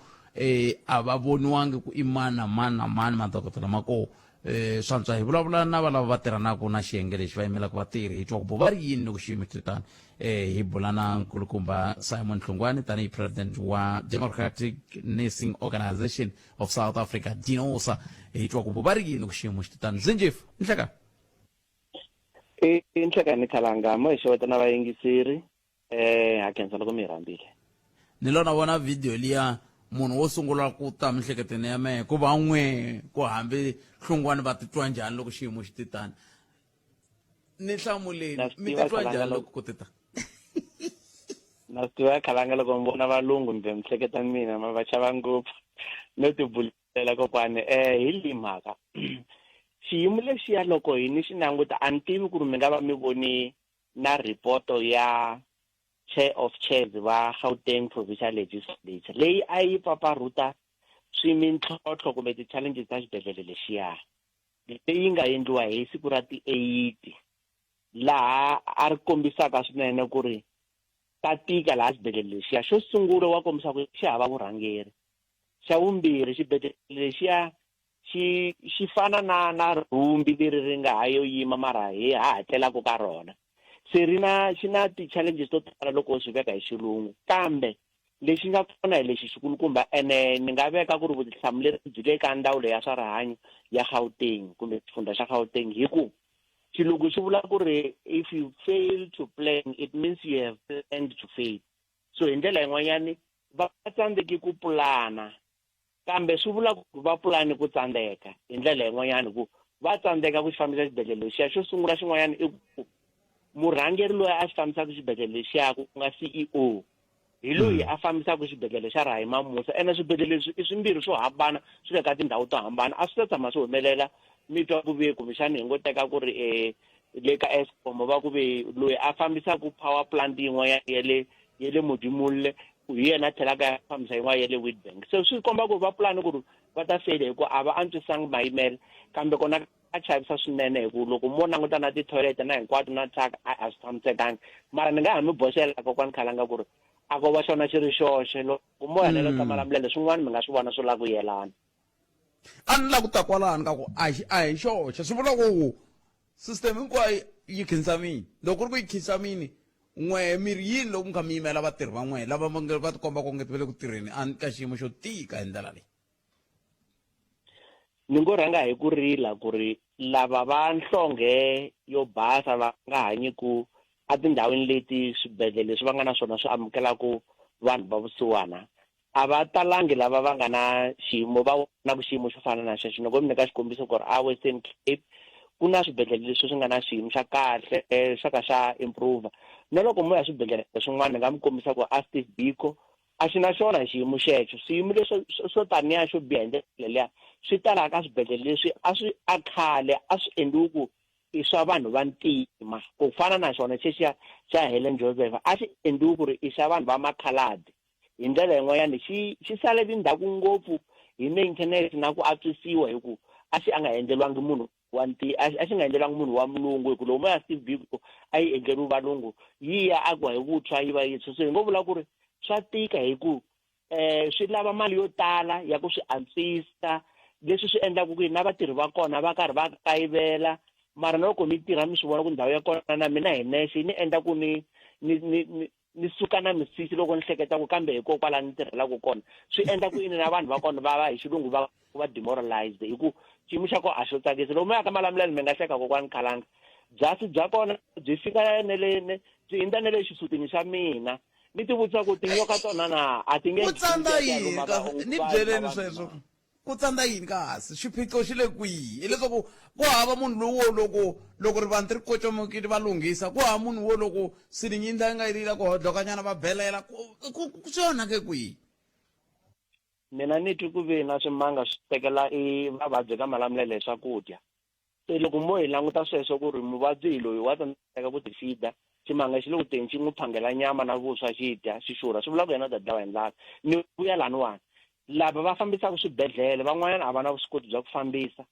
a va voniwangi ku i mani na mani madokodela ma ko swantswa hi vulavula na valava va tirhanaka na xiyenge lexi va yimelaka vatirhi hi twa ku va ri yini loko xiyimo xi tani. Hi bula na nkulukumba Simon Hlungwane tanihi president wa Democratic Nursing Organization of South Africa, DINOSA, hi twa ku va ri yini loko xiyimo xi tani. Zinjefu nhleka ni khalanga mo hi xeweta na vayingiseri ha khensa loko mi hi rhambile. ni lo na vona video liya munhu wo sungula ku ta mihleketeni ya mehe ku va n'we ku hambi Hlungwane va titwa njhani loko xiyimo xi titani. Ni hlamuleni mi titwa njhani loko ku tita? Na swi tiva khalanga loko mi vona valungu mi mihleketa mina ma va chava ngopfu no tibulela kokwani hi leyi mhaka xiyimo lexiya loko hi ni xi languta a ni tivi ku ri mi nga va mi voni na ripoto ya chair of chairs va Gauteng Provincial Legislature leyi a yi paparuta mintlhontlho kumbe ti-challenges ta xibedhlele lexiya, leyi nga endliwa hi siku ra ti-8 laha a ri kombisaka swinene ku ri ta tika laha xibedhlele lexiya. Xo sungula wa kombisa ku xi hava vurhangeri, xa vumbirhi xibedhlele lexiya xi fana na rhumbi leri ri nga ha yo yima mara hi ha tlelaka ka rona. Se xi na ti-challenges to tala loko swi veka hi xilungu, kambe lexi nga kona hi lexi xikulukumba ene ni nga veka ku ri vutihlamuleri byi le ka ndzawulo ya swa rihanyo ya Gauteng kumbe xifundza xa Gauteng, hi ku xilungu xi vula ku ri if you fail to plan it means you have planned to fail. So hi ndlela yin'wanyani va tsandzeki ku pulana, kambe swi vula ku va pulani ku tsandzeka hi ndlela yin'wanyani ku va tsandzeka ku xi fambisa xibedhlele lexiya. Xo sungula xin'wanyana i ku murhangeri loyi a xi fambisaka xibedhlele lexiya ku nga CEO hi loyi a fambisaka xibedhlele xa Rahima Musa, ene swibedhlele leswi i swimbirhi swo hambana swi le ka tindhawu to hambana. A swi ta tshama swi humelela mi twa ku ve kumbexani hi ngo teka ku ri le ka Eskom va ku ve loyi a fambisaka power plant yin'wana ya le Modimolle hi yena a tlhelaka ya fambisa yin'wana ya le Witbank. So swi komba ku va pulani ku ri va ta fela hi ku a va antswisangi mayimelo, kambe kona a chavisa swinene hi ku loko mo languta na ti-toilet na hinkwato na thyaka a swi tshamisekangi. Mara ni nga ha mi boxela kokwani Khalanga ku ri a ko va xona xi ri xoxe, loko mo helela tsamala milele swin'wana mi nga swi vona swo lava ku yelana. A ni lava ku ta kwalani ka ku a hi xoxe, swi vula ku system hinkwayo yi khinsamini loko ku yi khinsamini n'we mirhi yini loko mi kha mi yimela vatirhi va n'we lava va tikomba ku nge tivele ku tirheni ka xiyimo xo tika hi ndlela leyi ni ngo rhanga hi ku rila ku ri lava va nhlonge yo basa va nga hanyiku etindhawini leti swibedhlele leswi va nga na swona swi amukelaku vanhu va vusiwana a va talangi lava va nga na xiyimo va na xiyimo xo fana na xexo loko mi nyika xikombiso ku ri a Western Cape ku na swibedhlele leswi swi nga na xiyimo xa kahle xa ka xa improve na loko mo ya swibedhlele swin'wana ni nga mi kombisa ku a Steve Biko a xi na xona xiyimo xexo swiyimo leswi swo taniya xo biha hi ndlela leya swi tala ka swibedhlele leswi a swi a khale a swi endliwi ku i swa vanhu va ntima ku fana na xona xexiya xa Helen Joseph a xi endliwi ku ri i xa vanhu va makhaladi hi ndlela yin'wanyana xi sale tindhaku ngopfu hi maintenance na ku antswisiwa hi ku a xi a nga endleriwangi munhu wa a xi nga endleriwangi munhu wa mulungu hi ku loko mo ya Steve Biko a yi endleriwi valungu yi ya a ku hi vutshwa yi va yintshwa so hi ngo vula ku ri swa tika hi ku swi lava mali yo tala ya ku swi antswisa leswi swi endlaku ku na vatirhi va kona va karhi va kayivela mara na loko mi tirha mi swi vona ku ndhawu ya kona na mina hi nexe ni endla ku ni suka na misisi loko ni hleketa ku kambe hikokwalaho ni tirhelaka kona swi endla ku na vanhu va kona va hi xilungu va demoralized hi ku xiyimo xa kona a xo tsakisa loko mi ya ka Malamulele mi nga hleka kokwani Khalanga byasi bya kona byi fika byi hindza ne le xisutini xa mina ni ti vutisa ku tinyoka tona na a ti nge ku tsandza yini ni byeleni sweswo ku tsandza yini kasi xiphiqo xi le kwihi hileswaku ku hava munhu lowo loko ri vanhu ti ri kocomokile va lunghisa ku hava munhu wo loko silinyindla yi nga yilila ku hodlokanyana va belela swi onhake kwihi mina ni twi ku ve na swimanga swi tekela i vavabyi ka Malamulele hi swakudya se loko mo hi languta sweswo ku ri muvabyi hi loyi wa tsandzeka ku tifida ximanga xi le ku teni xi n'wi phangela nyama na vuswa xi dya xi xurha swi vula ku yena dadlawa hi ndlala ni vuya laniwani lava va fambisaka swibedhlele van'wanyana a va na vuswikoti bya ku fambisa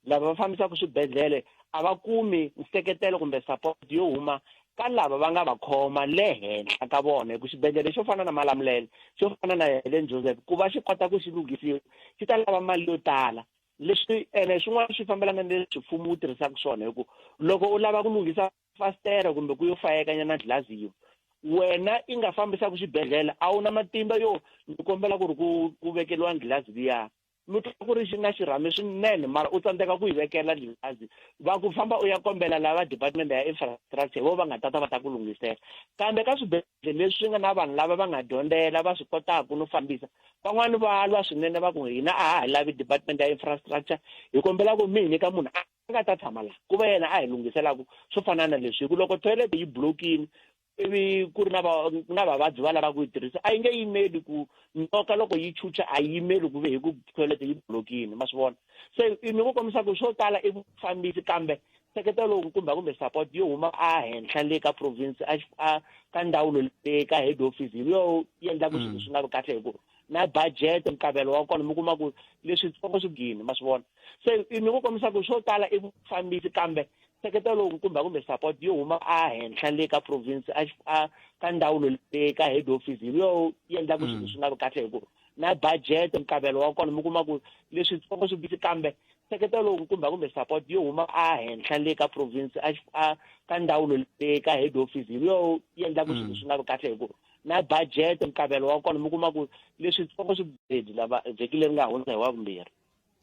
lava va fambisaka swibedhlele a va kumi nseketelo kumbe support yo huma ka lava va nga va khoma le henhla ka vona hi ku xibedhlele xo fana na Malamulele xo fana na Helen Joseph ku va xi kota ku xi lunghisiwa xi ta lava mali yo tala leswi ene swin'wana swi fambelana na leswi mfumo wu tirhisaka swona hi ku loko u lava ku lunghisa fastere kumbe ku yo fayekanyana gilasi yo wena i nga fambisaka xibedhlele a wu na matimba yo ni kombela ku ri ku vekeliwa gilasi liya mi twa ku ri xi na xirhami swinene mara u tsandzeka ku yi vekela gilasi va ku famba u ya kombela lava department ya infrastructure vo va nga tata va ta ku lunghisela kambe ka swibedhlele leswi nga na vanhu lava va nga dyondzela va swi kotaka no fambisa van'wani va lwa swinene va ku hina a ha hi lavi department ya infrastructure hi kombela ku mi hi nyika munhu a nga ta tshama laha ku va yena a hi lunghiselaka swo fana na leswi hi ku loko toilet yi blokini ivi ku ri na vavabyi va lava ku yi tirhisa a yi nge yimeli ku nyoka loko yi chucha a yi yimeli ku ve hi ku toilet yi blokini ma swi vona se mi ku kombisa ku swo tala i vufambisi kambe seketelo lowu kumbe support yo huma a henhla le ka province ka ndawulo le ka head office hi yo yi endlaku swilo swi nga vi kahle hi ku na budget nkavelo wa kona mi kuma ku leswitsongo swi gini ma swi vona se mi ku kombisa ku swo tala i vufambisi kambe seketelo lowu kumbe support yo huma a henhla le ka province ka ndawulo le ka head office hi yo yi endlaku swilo swi nga vi kahle hi ku na budget nkavelo wa kona mi kuma ku leswitsongo swi bisi kambe seketelo lowu kumbe support yo huma a henhla le ka province ka ndawulo le ka head office hi yo yi endlaku swilo swi nga vi kahle hi ku na budget nkavelo wa kona mi kuma ku leswitsongo swi bisi lava vhiki leri nga hundza hi wa vumbirhi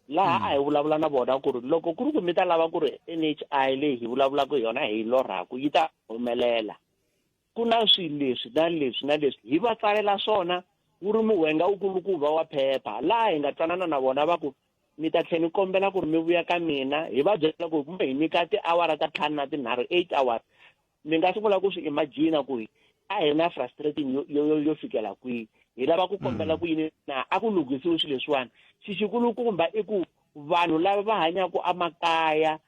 laha a hi vulavula na vona ku ri loko ku ri ku mi ta lava ku ri NHI leyi hi vulavulaka hi yona hi lorhaku yi ta humelela ku na swilo leswi na leswi hi va tsalela swona wu ri muwenga wukulukuva wa phepha laha hi nga twanana na vona va ku mi ta tlhela ni kombela ku ri mi vuya ka mina hi va byela ku kumbe hi nyika tiawara ta 5 na tinharhu 8 hours mi nga sungula ku swi imagine ku a hi na frustrating yo fikela kwihi hi lava ku kombela ku yini na a ku lunghisiwi swilo leswiwani xikulukumba i ku vanhu lava va hanyaka emakaya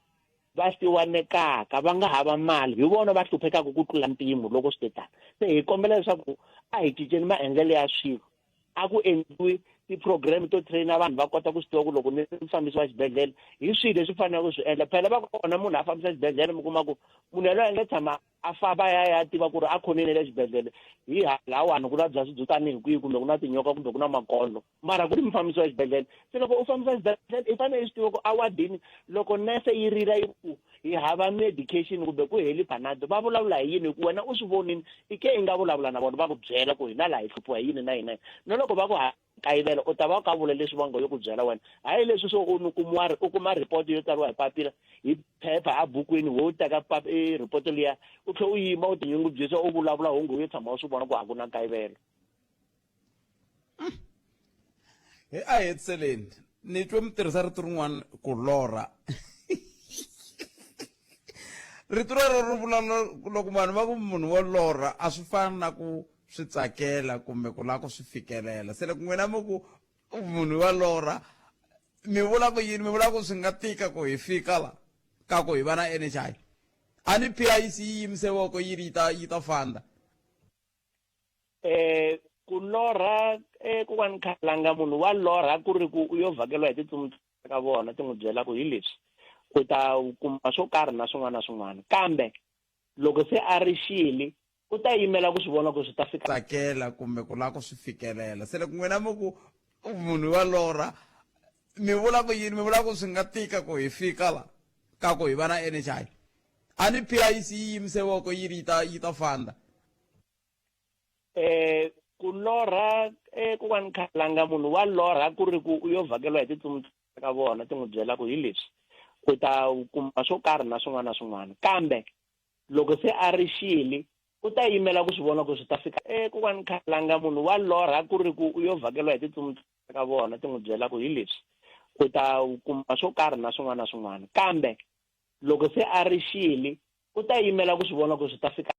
va siwanekaka va nga hava mali hi vona va hluphekaka ku tlula mpimo loko swi te tani se hi kombela leswaku a hi cinceni maendlelo ya swilo a ku endliwi ti-program to traina vanhu va kota ku swi tiva ku loko ni mufambisi wa xibedhlele hi swihi leswi faneleke ku swi endla phela va kona munhu a fambisa xibedhlele mi kuma ku munhu yaloye a nge tshama a famba ya tiva ku ri a khoneni le xibedhlele hi lawani ku na bya swidzutani hi kwihi kumbe ku na tinyoka kumbe ku na makondlo mara ku ri mufambisi wa xibedhlele se loko u fambisa xibedhlele i fanele i swi tiva ku awadini loko nese yi rila yi ku hi hava medication kumbe ku heli panado va vulavula hi yini hi ku wena u swi vonini i ke i nga vulavula na vona va ku byela ku hina laha hi hluphiwa hi yini na hina na loko va ku kayivela u ta va ka vula leswi va ngo yo ku byela wena hayi leswi swo u kuma report yo tsariwa hi papila hi phepha a bukwini wo teka report liya u tlhe u yima u tinyungubyisa u vulavula hungu yo tshama u swi vona ku a ku na kayivelo a hetiseleni ni twe mi tirhisa rito rin'wana ku lorha rito rero ri vulavula loko vanhu va ku munhu wo lorha a swi fani na ku swi tsakela kumbe ku lava ku swi fikelela se loko n'wina mi ku munhu wa lorha mi vula ku yini mi vula ku swi nga tika ku hi fika la ka ku hi va na NHI a ni PIC yi yimise voko yi ri yi ta fanda ku lorha kokwani Khalanga munhu wa lorha ku ri ku u yo vhakeliwa hi titsumi ka vona ti n'wi byela ku hi leswi u ta kuma swo karhi na swin'wana na swin'wana kambe loko se a ri xili u ta yimela ku swi vona ku swi ta fika tsakela kumbe ku lava ku swi fikelela se loko n'wina mi ku munhu wa lorha mi vula ku yini mi vula ku swi nga tika ku hi fika la ka ku hi va na NHI a ni PIC yi yimise voko yi ri yi ta fanda ku lorha kokwani Khalanga munhu wa lorha ku ri ku u yo vhakeliwa hi titsumi ka vona ti n'wi byela ku hi leswi u ta kuma swo karhi na swin'wana na swin'wana kambe loko se a ri xili u ta yimela ku swi vona ku swi ta fika kokwani Khalanga munhu wa lorha ku ri ku u yo vhakeliwa hi titsumi ka vona ti n'wi byela ku hi leswi u ta kuma swo karhi na swin'wana na swin'wana kambe loko se a ri xili u ta yimela ku swi vona ku swi ta fika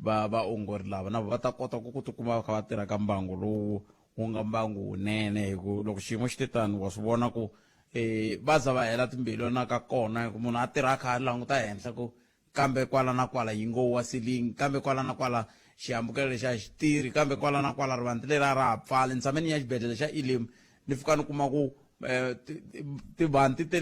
vaongori lava na va ta kota ku tikuma va kha va tirha ka mbangu lowu wu nga mbangu wunene hi ku loko xiyimo xi te tani wa swi vona ku va za va hela timbilu na ka kona hi ku munhu a tirha a kha a languta henhla ku kambe kwala na kwala yi ngo wa silingi kambe kwala na kwala xihambukelo lexi a xi tirhi kambe kwala na kwala rivanti leri a ra ha pfali ni tshame ni ya xibedhlele xa Elim ni fika ni kuma ku tivanti te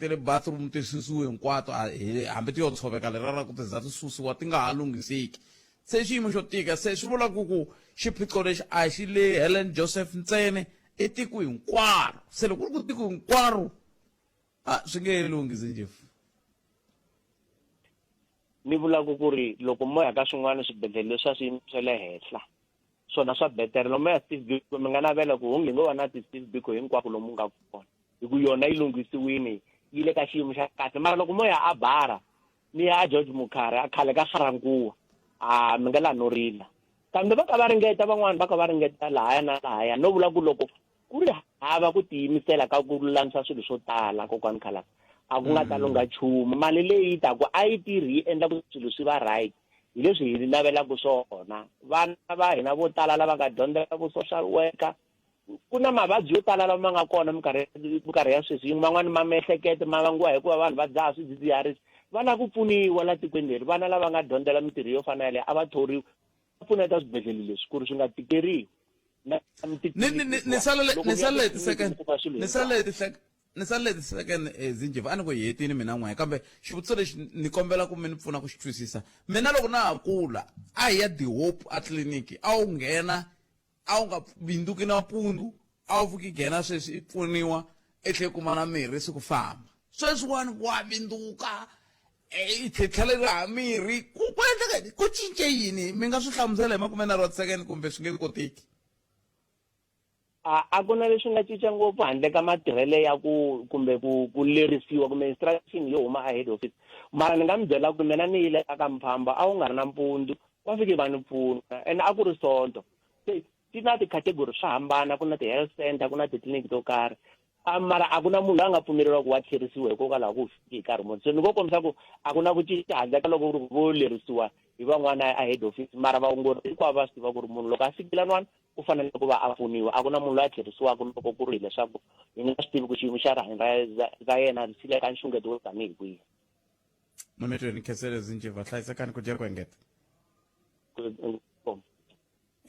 le bathroom ti susiwe hinkwato hambi ti yo tshoveka lera ra ku ti za ti susiwa ti nga ha lunghiseki se xiyimo xo tika se swi vula ku xiphiqo lexi a xi le Helen Joseph ntsene i tiko hinkwaro se loko ku ri ku tiko hinkwaro swi nge lunghisi njefu ni vulaka ku ri loko mo ya ka swin'wana swibedhlele swa swiyimo swa le henhla swona swa betere lomu ya Steve Biko mi nga navela ku hungi ngo va na ti-Steve Biko hinkwako lomu nga kona hi ku yona yi lunghisiwini yi le ka xiyimo xa kahle mara loko mo ya a Bara ni ya George Mukhari a khale ka Garankuwa mi nga la no rila kambe va ka va ringeta van'wani va ka va ringeta lahaya na lahaya no vula ku loko ku ri hava ku tiyimisela ka ku lulamisa swilo swo tala kokwani Khalanga a ku nga ta lunga nchumu mali leyi taku a yi tirhi yi endla ku swilo swi va right hi leswi hi navelaka swona vana va hina vo tala lava nga dyondzela vo social worker ku na mavabyi yo tala lama nga kona minkarhi ya sweswi man'wani ma miehleketo ma vangiwa hikuva vanhu va dzaha swidzidziharisi va lava ku pfuniwa la tikweni leri vana lava nga dyondzela mintirho yo fana yaleyo a va thoriwa va pfuneta swibedhlele leswi ku ri swi nga tikeriwi ni salele ti-second Zinjevu a ni ku hi hetini mina n'waya kambe xivutiso lexi ni kombela ku mi ni pfuna ku xi twisisa mina loko na ha kula a hi ya The Hope a tliliniki a wu nghena a wu nga vindzuki nampundzu a wu fiki nghena sweswi i pfuniwa i tlhe kuma na mirhi siku famba sweswiwani wa vindzuka i tlhetlhelela mirhi ku endleka ku cince yini mi nga swi hlamusela hi makumenharhu wa ti-second kumbe swi nge koteki a ku na leswi nga cinca ngopfu handle ka matirhele ya ku kumbe ku lerisiwa kumbe instruction yo huma a head office mara ni nga mi byela ku mina ni yile aka Mphamba a wu nga ri na mpundzu va fike va ni pfuna and a ku ri sonto ti na ti-category swo hambana ku na ti-health center ku na titliliniki to karhi mara a ku na munhu a nga pfumeleriwa ku wa tlherisiwa hikokwalaho ku fike hi nkarhi muni so ni ngo kombisa ku a ku na ku cinca handle ka loko vo lerisiwa hi van'wana a head office mara vaongori hinkwavo va swi tiva ku ri munhu loko a fikile n'wana u fanele ku va a pfuniwa a ku na munhu loyi a tlherisiwaka loko ku ri hileswaku hi nga swi tivi ku xiyimo xa rihanyo ra yena ri sile ka nxungeto wo tanihi kwihi Nometweni Khesele Zinjevu va hlayisekani ku jeri ku engeta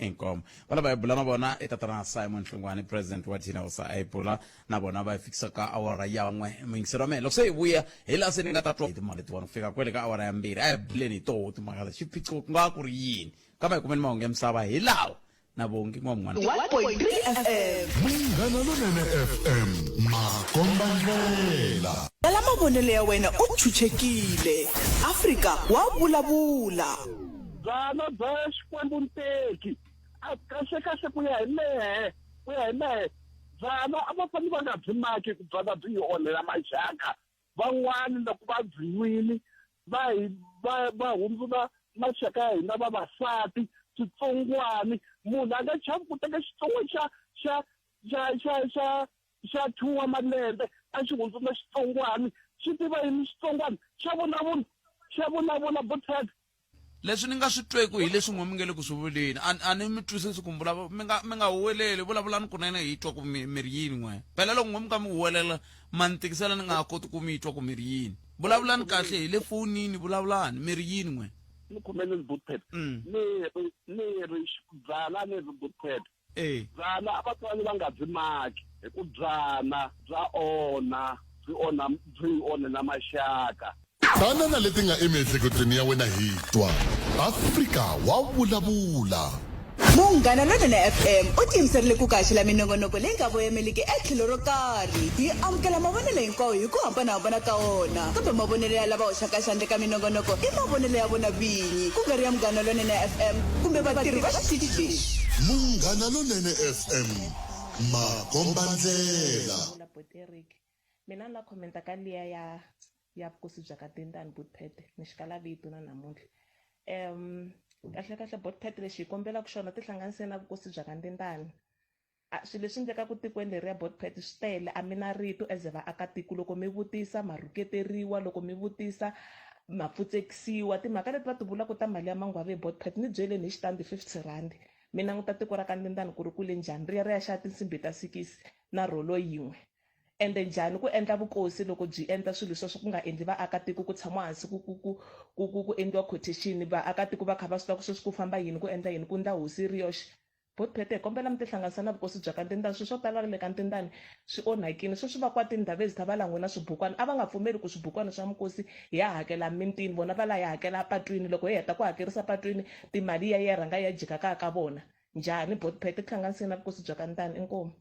inkomo va lava hi bula na vona i tatana Simon Hlungwane president wa Thina Usa a hi bula na vona va hi fikisa ka awara ya n'we mingisero me loko se hi vuya hi la se ni nga ta twa timali ti vona fika kwele ka awara ya mbirhi a hi buleni hi toho timhaka leti xiphiqo ku nga ku ri yini kambe hi kumeni mahungu ya misava hi lawa na vongi n'wan'wana 1.3 FM. Munghana Lonene FM Makomba Ndlela. Lala mavonelo ya wena u chuchekile. Afrika wa vulavula. Dzana bya xikwembunteki a kahle ku ya hi mehe dzana a va fanele va nga byi maki ku byala byi hi onhela maxaka van'wani loko va byiwile va hundzula maxaka ya hina vavasati switsongwani munhu a nga chavi ku teka xitsongwa xa 2 wa malembe a xi hundzula xitsongwani xi tiva yini xitsongwani xa vonavona bothead leswi ni nga swi tweku hi leswi n'we mi nge le ku swi vuleni a ni mi twisisi ku mi nga huweleli vulavulani kunene hi twa ku mi ri yini n'we phela loko n'we mi ka mi huwelela mani tikisela ni nga ha koti ku mi twa ku mi ri yini vulavulani kahle hi le fonini vulavulani mi ri yini n'we ni khomeni ni bothead ni ri byala ni ri bothead byala a va tswani va nga byi maki hi ku byana byi onhela maxaka Tana na leti nga emiehleketweni ya wena hi twa Afrika wa vulavula. Munghana Lonene FM u tiyimiserile ku kaxela minongonoko leyi nga voyameliki etlhelo ro karhi hi amukela mavonelo hinkwawo hi ku hambanahambana ka wona kambe mavonelo ya lava hoxaka xandle ka minongonoko i mavonelo ya vona vinyi ku nga ri ya Munghana Lonene FM kumbe vatirhi va xitichi lexi. Munghana Lonene FM Makomba Ndlela. Mina na komenta ka liya ya vukosi bya ka Tindani Bothphethe ni xikala vito na namuntlha kahle Bothphethe lexi hi kombela ku xona tihlanganise na vukosi bya ka Tindani swilo leswi endlekaka tikweni leri ya Bothphethe swi tele a mi na rito as vaakatiko loko mi vutisa maruketeriwa loko mi vutisa mapfutsekisiwa timhaka leti va ti vulaka ta mali ya mangwave hi Bothphethe ni byeleni hi xitandi 50 rand mi languta tiko ra ka Tindani ku ri kule njhani ri ya xa tinsimbi ta 6 na rolo yin'we ende njhani ku endla vukosi loko byi endla swilo sweswo ku nga endli vaakatiko ku tshama hansi ku endliwa quotation vaakatiko va kha va swi tiva ku sweswi ku famba yini ku endla yini ku ndla hosi ri yoxe Bothphethe kombela mi tihlanganisa na vukosi bya ka Tindani swilo swo tala le ka Tindani swi onhakile sweswi va kwa tindhavezi ta valangwe na swibukwana a va nga pfumeli ku swibukwana swa mukosi hi ya hakela mintini vona va la ya hakela patwini loko hi heta ku hakerisa patwini timali ya rhanga ya jika ka vona njhani Bothphethe tihlanganise na vukosi bya ka Tindani inkomo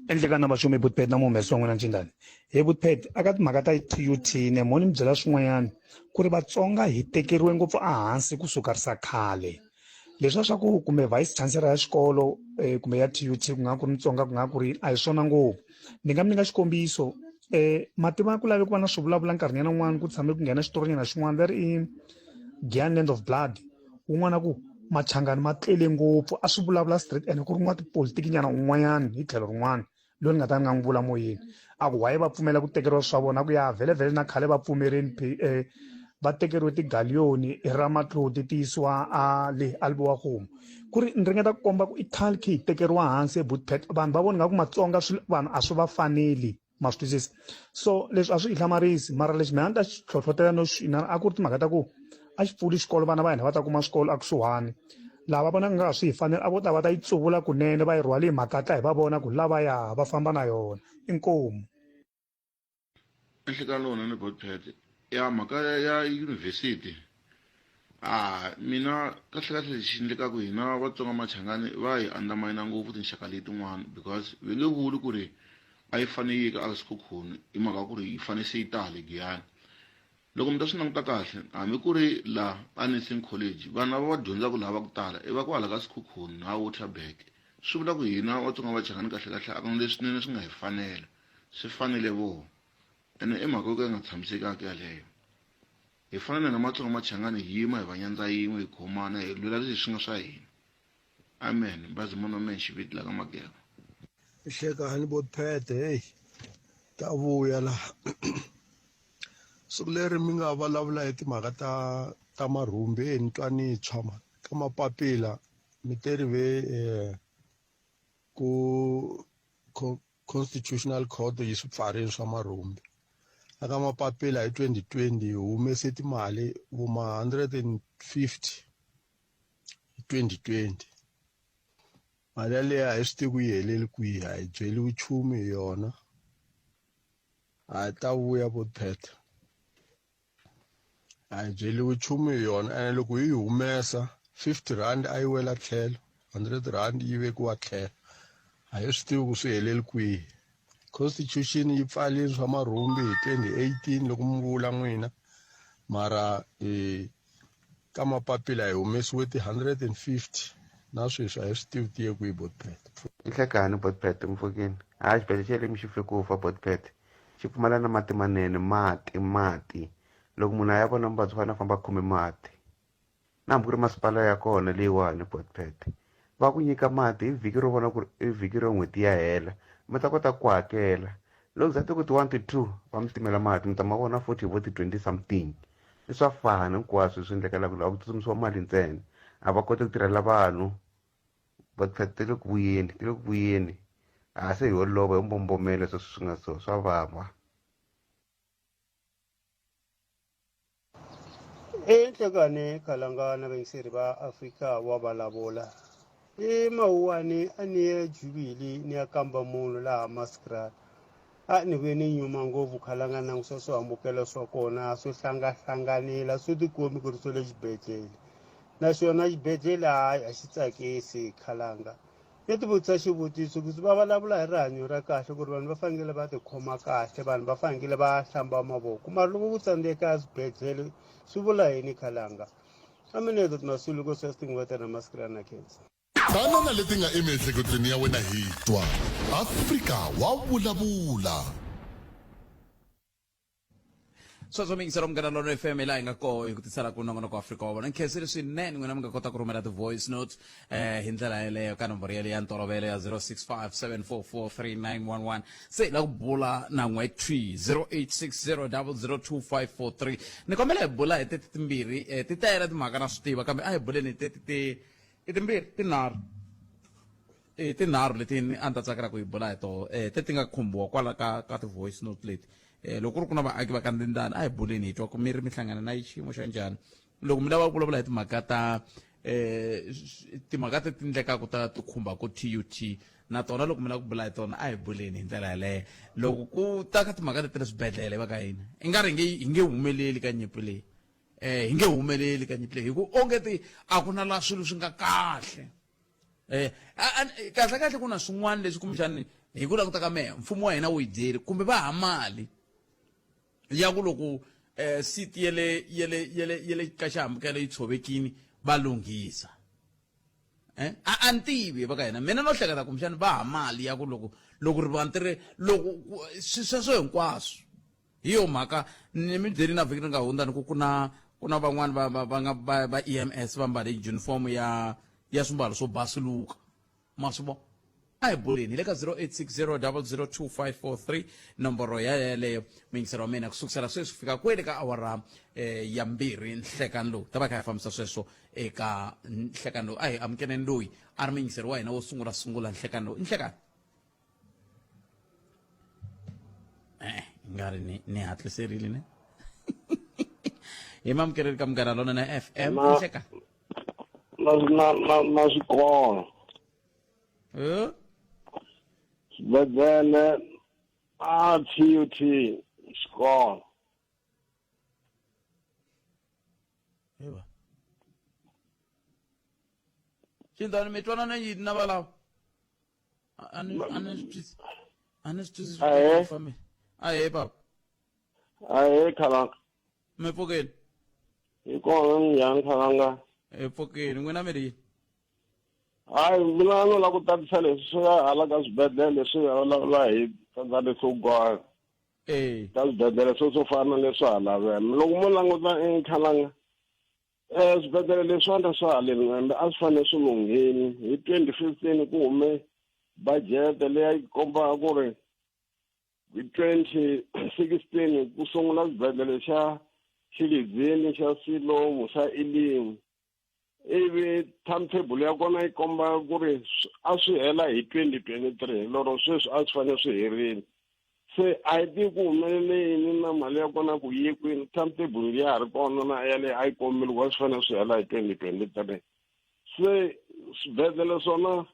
endleka na vaxumi Bothphethe na muhumesi wa n'wina Ncindani hi Bothphethe aka timhaka ta TUT ne moni mi byela swin'wanyana ku ri Vatsonga hi tekeriwe ngopfu ehansi ku sukarisa khale leswi swa ku kumbe vice chancellor ya xikolo kumbe ya TUT ku nga ku ri Mutsonga ku nga ku ri a hi swona ngopfu ni nga mi nyika xikombiso matimu ya ku lave ku va na swivulavula nkarhi nyana n'wana ku tshame ku nghena xitorinyana xin'wana there i Giyani Land of Blood un'wana ku machangani ma tlele ngopfu a swi vulavula straight and ku ri n'wana tipolitiki nyana un'wanyana hi tlhelo rin'wana loyi ni nga ta nga n'wi vula moyeni a ku waye va pfumela ku tekeriwa swa vona ku ya vhele na khale va pfumerini va tekeriwe tigaliyoni ra matloti ti yisiwa a le albiwa homu ku ri ni ringeta ku komba ku italki hi tekeriwa hansi Bothphethe vanhu va vona nga ku Matsonga vanhu a swi va faneli ma swi twisisa so leswi a swi hi hlamarisi mara lexi mina ni ta xi hlohlotela no xinana a ku ri timhaka ta ku a xi pfuli xikolo vana va hina va ta kuma swikolo a kusuhani lava vona nga swi hi fanele a vo ta va ta yi tsuvula kunene va yi rhwale hi makatla hi va vona ku lavaya va famba na yona inkomu ehlekana lona ni Bothphethe ya mhaka ya yunivhesiti mina kahle lexi endlekaku hina Vatsonga Machangani va hi andamana ngopfu tinxaka letin'wana because ve nge vuli ku ri a yi fane yika a Sekhukhune hi mhaka ku ri yi fane se yi tale Giyani loko mi ta swi languta kahle hambi ku ri la a Nursing College vana va dyondzaka lava ku tala i va ku hala ka Sekhukhune na Waterberg swi vula ku hina Vatsonga Machangani kahle a ku leswinene swi nga hi fanela swi fanele vona ene i mhaka yo nga tshamisekanga yaleyo hi fanele na Matsonga Machangani hi yima hi va nyandza yin'we hi khomana hi lwela leswi swi nga swa hina amen bazi mono men xiviti la ka Mageba Hlekani Bothphethe hey ta vuya la siku leri mi nga vulavula hi timhaka ta marhumbi ni twa ni tshama ka mapapila mi teri ve ku Constitutional Court yi swi pfarile swa marhumbi aka mapapila hi 2020 humese timali vuma 150 hi 2020 mali yaleyo a hi swi tivi ku yi heleli kwihi a hi byeliwi nchumu hi yona a hi ta vuya Buddpet a hi byeliwi nchumu hi yona ene loko hi yi humesa 50 rand a yi wela tlhelo 100 rand yi vekiwa tlhelo a hi swi tivi ku swi heleli kwihi constitution yi pfarile swa marhumbi hi 2018 loko mi vula n'wina mara ka mapapila hi humesiwe ti-150 na sweswi a hi swi tivi tiye kwihi Buddpet Inhlekani Buddpet Mfokeni hayi xibedhlele xa le mixifle ku fa Buddpet xi pfumala na mati manene mati loko munhu a ya vona muvabyi fana famba khume mati na hambi ku ri masipala ya kona leyiwani Buddpet va ku nyika mati hi vhiki ro vona ku ri i vhiki ro n'hweti ya hela mi ta kota ku hakela loko za ti ku ti-1 to 2 va mi timela mati mi ta ma vona 40 vo ti-20 something i swa fana hinkwaswo swi endlekela ku lava ku tsutsumisiwa mali ntsena a va koti ku tirhela vanhu Buddpet ti le ku vuyeni a se hi olova hi mbombomelo sweswi swi nga so swa vava Enhlekane Kalangana vengiseri va Afrika wa vulavula mawuwani a ni ya Jubilee ni ya kamba munhu laha Maskrala a ni ve ni nyuma ngopfu Kalangana ku swa swihambukelo swa kona swo hlangahlanganila swo tikombi ku ri swo le xibedhlele naswona xibedhlele hayi a xi tsakisi Khalanga ni ti vutisa xivutiso ku va vulavula hi rihanyo ra kahle ku ri vanhu va fanele va tikhoma kahle vanhu va fanele va hlamba mavoko mara loko ku tsandzeka swibedhlele swi vula yini Khalanga a mineto tinasulu ko sweswi tingweta na Maskrala na cancer tana na leti nga emiehleketweni ya wena hi twa Afrika wa vulavula sweswo mingisela umngana lona FM la hi nga koho hi ku tisela ku nongonoko wa Afrika wa vona nkhensile swinene n'wina mi nga kota ku rhumela ti-voice notes hi ndlela yeleyo ka nomboro yale ya ntolovelo ya 0657443911 se hi la ku bula na n'wetwi 0860002543 ni kombela hi bula hi teti timbirhi ti tayela timhaka na swi tiva kambe a hi buleni hi timbirhi tinharhu leti a ni ta tsakela ku hi bula hi toho teti nga khumbiwa kwala ka ti-voice note leti loko ku ri ku na vaaki va ka ndindani a hi buleni hi twa ku mi ri mi hlangana na xiyimo xa njhani loko mi lava ku vulavula hi timhaka ti endlekaka ta ti khumbaka TUT na tona loko mi lava ku bula hi tona a hi buleni hi ndlela yaleyo loko ku ta ka timhaka leti le swibedhlele va ka hina i nga ri hi nge humeleli ka nyimpi leyi hi nge humeleli ka nyimpi leyi hi ku ongeti a ku na laha swilo swi nga kahle kahle ku na swin'wana leswi kumbexani hi ku languta ka mehe mfumo wa hina wu hi dyeli kumbe va ha mali ya ku loko siti yele ka xihambukelo yi tshovekini va lunghisa a ni tivi va ka hina mina no hleketa kumbexani va ha mali ya ku loko ri vantirhe loko sweswo hinkwaswo hi yo mhaka ni mi byeli na vhiki ri nga hundzani ku na van'wani va EMS va mbale junifomo ya swimbalo swo basuluka ma swi vona a hi buleni le ka 0860002543 nomboro yaleyo mingiselo wa mina kusukisela sweswi fika kwele ka awara ya mbirhi nhlekani lowu ta va kha hi fambisa sweswo eka nhlekani lowu a hi amukeleni loyi a ri mingiseri wa hina wo sungula nhlekani lowu nhlekani nga ri ni hatliserile ne hi mamukeleli ka munghana lona na FM nhlekani na swikolo swibedhlele a TUT xikolo xindhani mi twanana yini na valava a ni swi twisisi ahe papa ahe Khalanga mi pfukeni hi kona njhani Khalanga hi pfukeni n'wina mi ri yini hayi mina no la ku tatisa leswi swi nga hala ka swibedhlele leswi la hi ka leswo goya ka swibedhlele swo fana na leswi halavela loko mo languta Khalanga swibedhlele leswiwani swa haleni ende a swi fanele swi lungheni hi 2015 ku hume budget leyi kombaka ku ri hi 2016 ku sungula swibedhlele xa Xilizini xa Silomu xa Elim ivi timetable ya kona yi komba ku ri a swi hela hi 2023 lero sweswi a swi fanele swi herile se a yi tivi ku humelele yini na mali ya kona ku yi kwini timetable ya ha ri kona na yaleyo a yi kombile ku a swi fanele swi hela hi 2023 se swibedhlele swona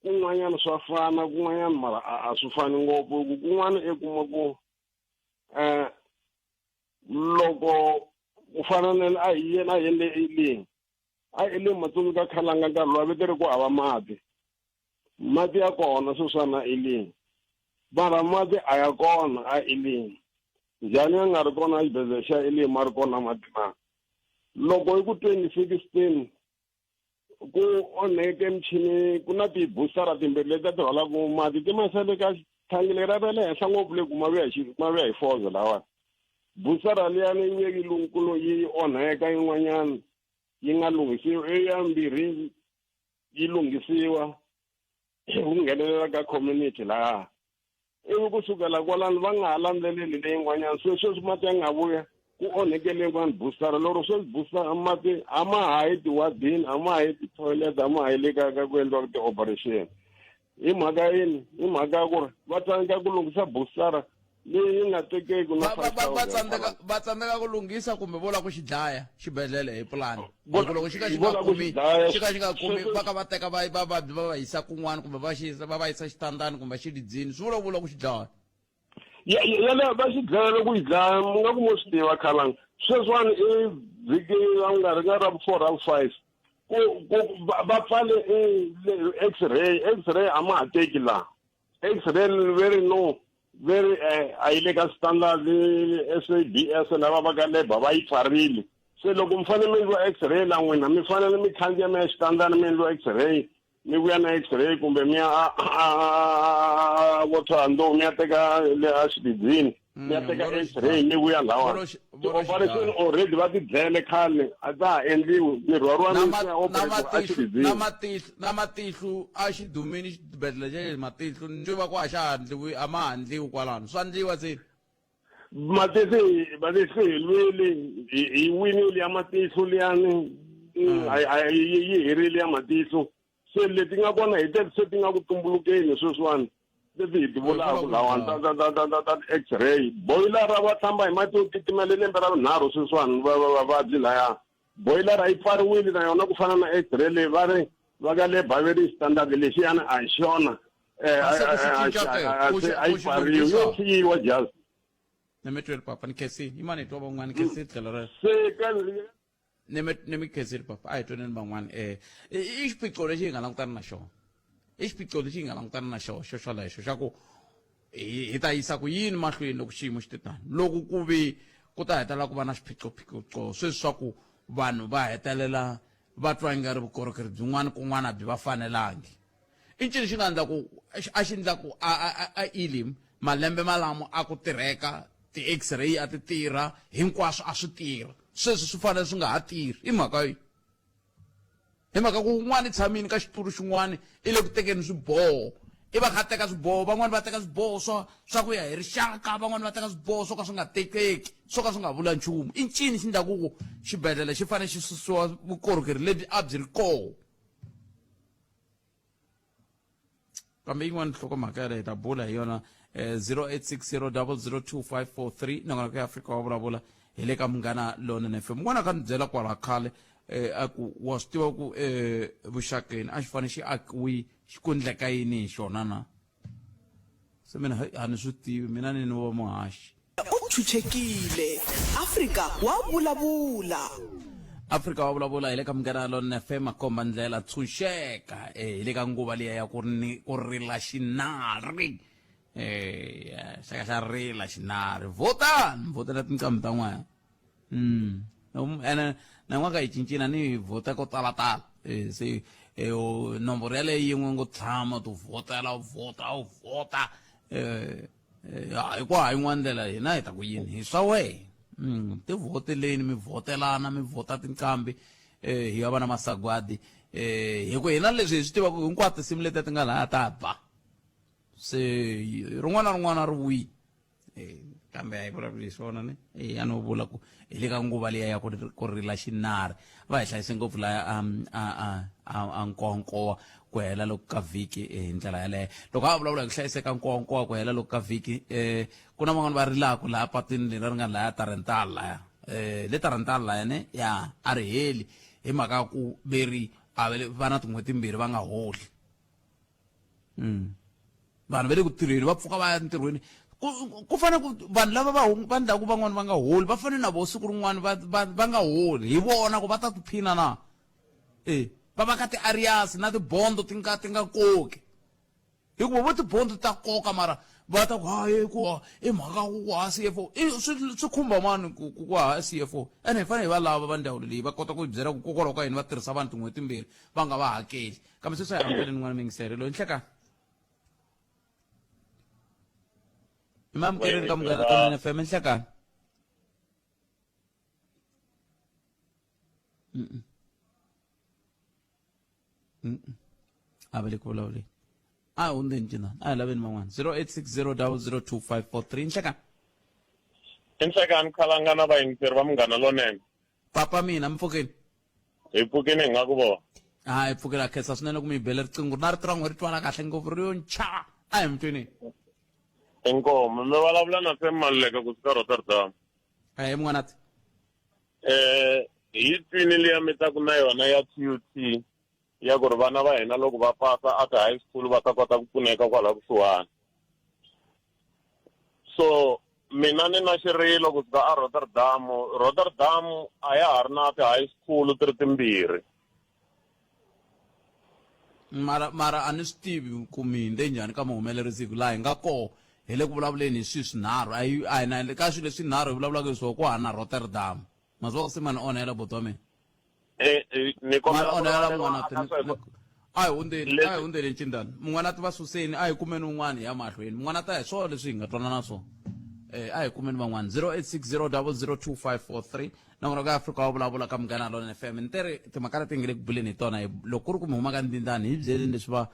kun'wanyana swa fana kun'wanyana mara a swi fani ngopfu kun'wana i kuma ku loko ku fana na a hi yena yende eleni a eleni matsongo ka khalanga nkarhi lowa vetere ku hava mati ya kona sweswana eleni mara mati a ya kona a eleni njhani ya nga ri kona xibedhlele xa eleni ma ri kona mati na loko hi ku 2016 ku onheke michini ku na tibusara timbirhi leti ti rhwalaku mati ti masele ka thangi leri ra le henhla ngopfu le ku ma vuya hi fozo lawa busara liyani yi vuye yi onheka yin'wanyana yi nga lunghisiwa eyambirhi yi lunghisiwa ku nghenelela ka community laha ivi kusukela kwalano va nga ha landzeleli leyin'wanyana sweswi mati ya nga vuya ku onhekele vanhu busara lero sweswi busara mati a ma ha yi tiwadini a ma ha yi titoilet a ma ha yi le ka ku endliwaka ti-operation hi mhaka yini hi mhaka ya ku ri va tsandzeka ku lunghisa busara leyi nga tekeki na va tsandzeka ku lunghisa kumbe vo lava ku xi dlaya xibedhlele hi pulani loko xi ka xi nga kumi va ka va teka vavabyi va va yisa kun'wana kumbe va va yisa xitandani kumbe xididzini swi vula ku xi dlaya yale va xi dlayela ku yi dlaya mu nga ku mo swi tiva khalanga sweswiwani i vhiki va nga ri nga ra vu-4 ra vu-5 va pfale x-ray a ma ha teki laha x-ray very a yi le ka standard SABS lava va ka leba va yi pfarile se loko mi fanele mi endliwa x-ray la n'wina mi fanele mi khandziya mi ya xitandani mi endliwa x-ray mi vuya na x-ray kumbe mi ya votshando mi ya teka le a xididzini mi ya teka x-ray mi vuya lawa ti-operation already va ti dlayele khale a ta ha endliwi mi rhwariwa a xididzini na matihlu a xi dumini xibedhlele xa le matihlu ndzi va ku a xa handliwi a ma handliwi kwalano swa ndliwa tseni matihlu hi lwile hi winile ya matihlu liyani yi herile ya matihlu se leti nga kona hi teti se ti nga ku tumbulukeni sweswiwani leti hi ti vulaka lawani ta x-ray boilara va hlamba hi mati yo titimela lembe ra vunharhu sweswiwani vavabyi laya boilara yi pfariwile na yona ku fana na x-ray leyi va ri va ka le baveri standard lexiyani a hi xona a yi pfariwi yo siyiwa just ni mi tweli papa ni khensile i mani hi twa van'wana khensile tlhelo rero ni mi khensile papa a hi twaneni van'wana i xiphiqo lexi hi nga langutana na xona i xiphiqo lexi hi nga langutana na xona xo xolexo xa ku hi ta yisa ku yini mahlweni loko xiyimo xi titani loko ku vi ku ta hetelela ku va na swiphiqophiqo sweswi swa ku vanhu va hetelela va twa nga ri vukorhokeri byin'wana kun'wana a byi va fanelangi i ncini xi nga endla ku a xi endla ku a Elim malembe malamo a ku tirheka ti-x-ray a ti tirha hinkwaswo a swi tirha sweswi swi fanele swi nga ha tirhi hi mhaka yi hi mhaka ku un'wana i tshamini ka xitulu xin'wana i le ku tekeni swiboho i va kha teka swiboho van'wani va teka swiboho swa ku ya hi rixaka van'wani va teka swiboho swo ka swi nga tekeki swo ka swi nga vula nchumu i ncini xi endlaku ku xibedhlele xi fanele xi susiwa vukorhokeri lebyi a byi ri koho kambe yin'wana nhlokomhaka yale hi ta bula hi yona 0860002543 nongona ku ya Afrika wa vulavula hi le ka Munghana Lonene FM n'wana ka ni byela kwala khale a ku wa swi tiva ku vuxakeni a xi fanele xi akiwi xi ku endleka yini hi xona na se mina a ni swi tivi mina ni wa muhaxi u chuchekile Afrika wa vulavula Afrika wa vulavula hi le ka Munghana Lonene FM akomba ndlela tshunxeka hi le ka nguva liya ya ku rila xinari xaka xa rila xinari votela tinqambi ta n'wana ene na n'waka hi cincina ni vota ko talatala se nomboro yaleyo yin'we ngo tshama tu votela vota hikuva ha yin'wana ndlela hina hi ta ku yini hi swa wehe ti voteleni mi votelana mi vota tinqambi hi ya va na masagwadi hi ku hina leswi hi swi tivaka hinkwato tinsimu leti ti nga laya ta ba se rin'wana na rin'wana ri wi kambe a hi vulavuli hi swona ni a no vula ku hi le ka nguva liya ya ku rila xinari va hi hlayise ngopfu laya a nkowankowa ku hela loko ka vhiki hi ndlela yaleyo loko a vulavula hi ku hlayiseka nkowankowa ku hela loko ka vhiki ku na van'wana va rilaka laha patwini leri ri nga laya tarental laya le tarental laya ne ya a ri heli hi mhaka ku veri va na tin'hweti timbirhi va nga holi vanhu va le ku tirheni va pfuka va ya ntirhweni ku fane ku vanhu lava va ndhaku van'wana va nga holi va fane na vo siku rin'wana va nga holi hi vona ku va ta tiphina na va va ka ti-arias na tibondo ti nga koki hikuva vo tibondo ta koka mara va ta ku hayi ku i mhaka ku ha CFO swi khumba mani ku ha CFO ene hi fanele hi va lava va ndhawu leyi va kota ku hi byela ku kokwalaho ka yini va tirhisa vanhu tin'hweti timbirhi va nga va hakeli kambe sweswi hi amukeleni n'wana mingisele loyi nhlekani i ma amukeleni ka Munghana Lonene FM nhlekani a va le ku vulavuleni a hundzeni cinani a hi laveni man'wana 0860002543 nhlekani Inhlekani khalangana vayingiseri va Munghana Lonene papa mina mpfukeni hi pfukini hi nga ku vona hi pfukela khensa swinene ku mi bela riqingho na ritirhango ri twala kahle ngopfu ri yo ncha a hi mutwini inkomo mi vulavula na Sam Maluleka kusuka Rotterdam n'wanati hi twini liya mi ta ku na yona ya TUT ya ku ri vana va hina loko va pasa a ti-high school va ta kota ku pfuneka kwala kusuhani so mina ni na xirilo kusuka a Rotterdam a ya ha ri na ti-high school ti ri timbirhi mara a ni swi tivi ku mi hinde njhani ka muhumelerisi laha hi nga koho hi le ku vulavuleni hi swilo swinharhu a hi na ka swilo leswi swinharhu hi vulavulaka hi swona ku hana Rotterdam mazwa se mani onhela boto wa mina a hi hundzeni ncindani mun'wanati va suseni a hi kumeni un'wana hi ya mahlweni mun'wanati a hi swona leswi hi nga twanana swona a hi kumeni van'wana 0860002543 na n'wana ka Afrika wa vulavula ka Munghana Lonene FM ni tere timhaka leti nge le ku buleni hi tona loko ku ri ku mi huma ka ndindani hi byeleni leswi va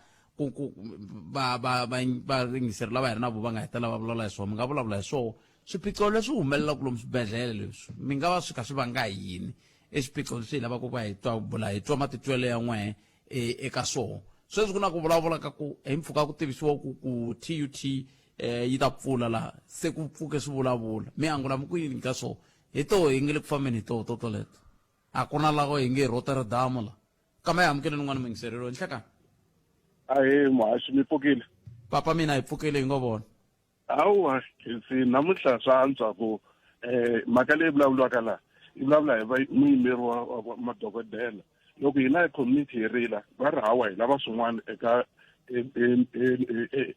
ringiseri lava hi ri na vo va nga hetela va vulavula hi swona mi nga vulavula hi swona swiphiqo leswi humelelaka lomu swibedhlele leswi mi nga va swi kha swi vanga yini swiphiqo leswi hi lavaka ku va hi twa matitwelo ya n'wehe eka swona sweswi ku na ku vulavula ka ku hi mpfhuka ku tivisiwa ku TUT yi ta pfula laha se ku pfuke swi vulavula mi angula mi ku yini ka swona hi toho hi nge le ku fambeni hi toho totoleto a ku na lako hi nge Rotterdam la kama hi amukeleni n'wana mingiserelo nhlekani ahe muhaxi mi pfukile papa mina hi pfukile hi ngo vona hawa si namuntlha swa antswa ku mhaka leyi vulavuriwaka laha yi vulavula hi muyimeri wa madokodela loko hina hi community hi rila va ri hawa hi lava swin'wana eka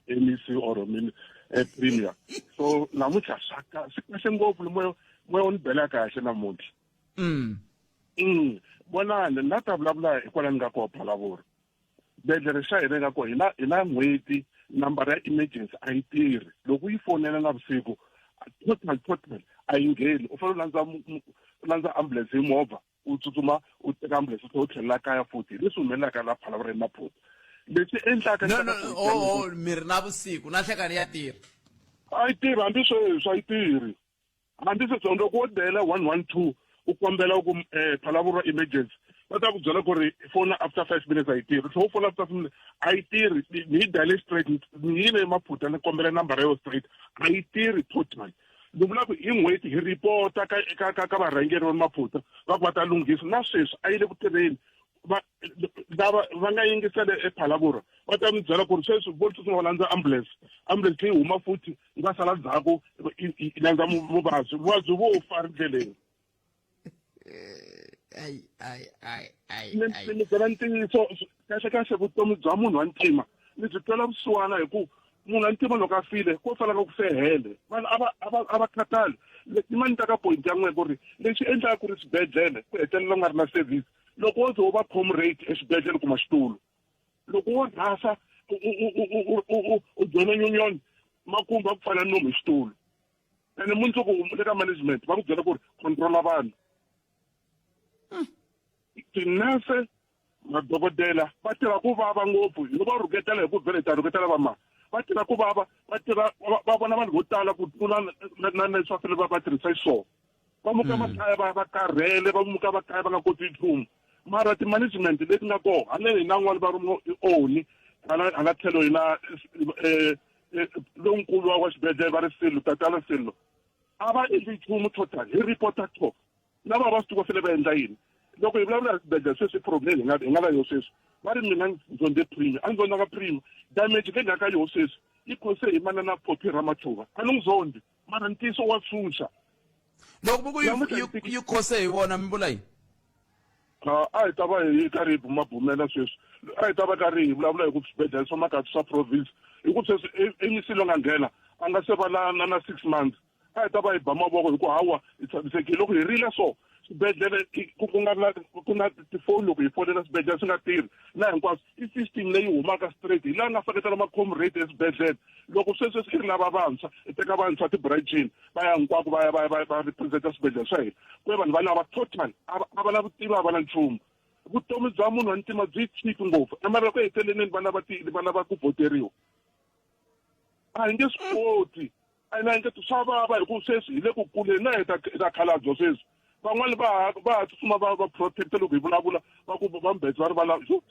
MEC or premier so namuntlha swi kahle ngopfu moya u ni bela kahle namuntlha vonani na ta vulavula hikwalaho ni nga koho Phalaborwa bedlere xa hina nga koho hi na n'hweti nambara ya emergency a yi tirhi loko yi fonela navusiku total a yi ngheni u fanele u landza ambulance hi movha u tsutsuma u teka ambulance u tlhelela kaya futhi leswi humelelaka laha Phalaborwa emaphutha leswi endlaka mi ri navusiku na nhlekani ya tirha a yi tirhi hambi sweswi a yi tirhi hambi sweswi loko wo dela 112 u kombela ku Phalaborwa emergency va ta ku byela ku ri phone after 5 minutes a yi tirhi so phone after 5 minutes a yi tirhi ni yi dale straight ni yile emaphutha ni kombela nambara yo straight a yi tirhi total ni vula ku hi n'hweti hi ripota ka varhangeri va maphutha va ku va ta lunghisa na sweswi a yi le ku tirheni lava va nga yingisele ePhalaborwa va ta mi byela ku ri sweswi vo tsutsuma va landza ambulance leyi huma futhi yi va sala ndzhaku yi landza vuvabyi vo fa ndleleni ni byela ntiyiso kahle vutomi bya munhu wa ntima ni byi twela vusiwana hi ku munhu wa ntima loko a file ko fanaka ku fehele vanhu a va khatali ma ni taka point ya n'we ku ri leswi endlaka ku ri swibedhlele ku hetelela nga ri na service loko wo ze u va comrade exibedhlele kuma xitulu loko wo rhasa u joina union makumba ku fana nomu hi xitulu ene mundzuku le ka management va ku byela ku ri controla vanhu tinese madokodela va tirha ku vava ngopfu loko va rhuketela hi ku vhele ta rhuketela va tirha ku vava va vona vanhu vo tala ku tlula na leswi va fanele va tirhisa xiswona va muka makaya va karhele va muka vakaya va nga koti nchumu mara ti-management leti nga koho haleni hi na n'wana va ri oni hala tlhelo hi na lonkulu wa xibedhlele va ri Sello tatala Sello a va endli nchumu total hi report top lava va swi tiva fele va endla yini loko hi vulavula xibedhlele sweswi problem hi nga va yo sweswi va ri mina ndzonde prima a ndzonaka prima damage ke ngaka yo sesi ikhose imana na Phophi Ramathuba anungizondi mara ntiso wa tshunxa loko buku yi khose yibona mbulayi a hi ta va hi karhi hi bumabumela sweswi a hi ta va karhi hi vulavula hi ku swibedhlele swa makati swa province hi ku sweswi emisilo nga nghena a nga se va na 6 months a hi ta va hi ba mavoko hi ku hawa hi tshamisekile loko hi rile so swibedhlele ku na tifoni loko hi fonela swibedhlele swi nga tirhi na hinkwaswo i system leyi humaka straight hi laha nga faketela ma-comrade eswibedhlele loko sweswi swi ri lava vantshwa hi teka vantshwa ti-branchini va ya hinkwako va representa swibedhlele swa hina ku ve vanhu valava total a va na vutivi a va na nchumu vutomi bya munhu wa ntima byi chiki ngopfu emara ku heteleleni va lava ku voteriwa a hi nge swi koti a na hi nge swa vava hi ku sweswi hi le ku kuleni na hi ta khalabyo sweswi van'wani va tsutsuma va protect loko hi vulavula va ku va mbetse va ri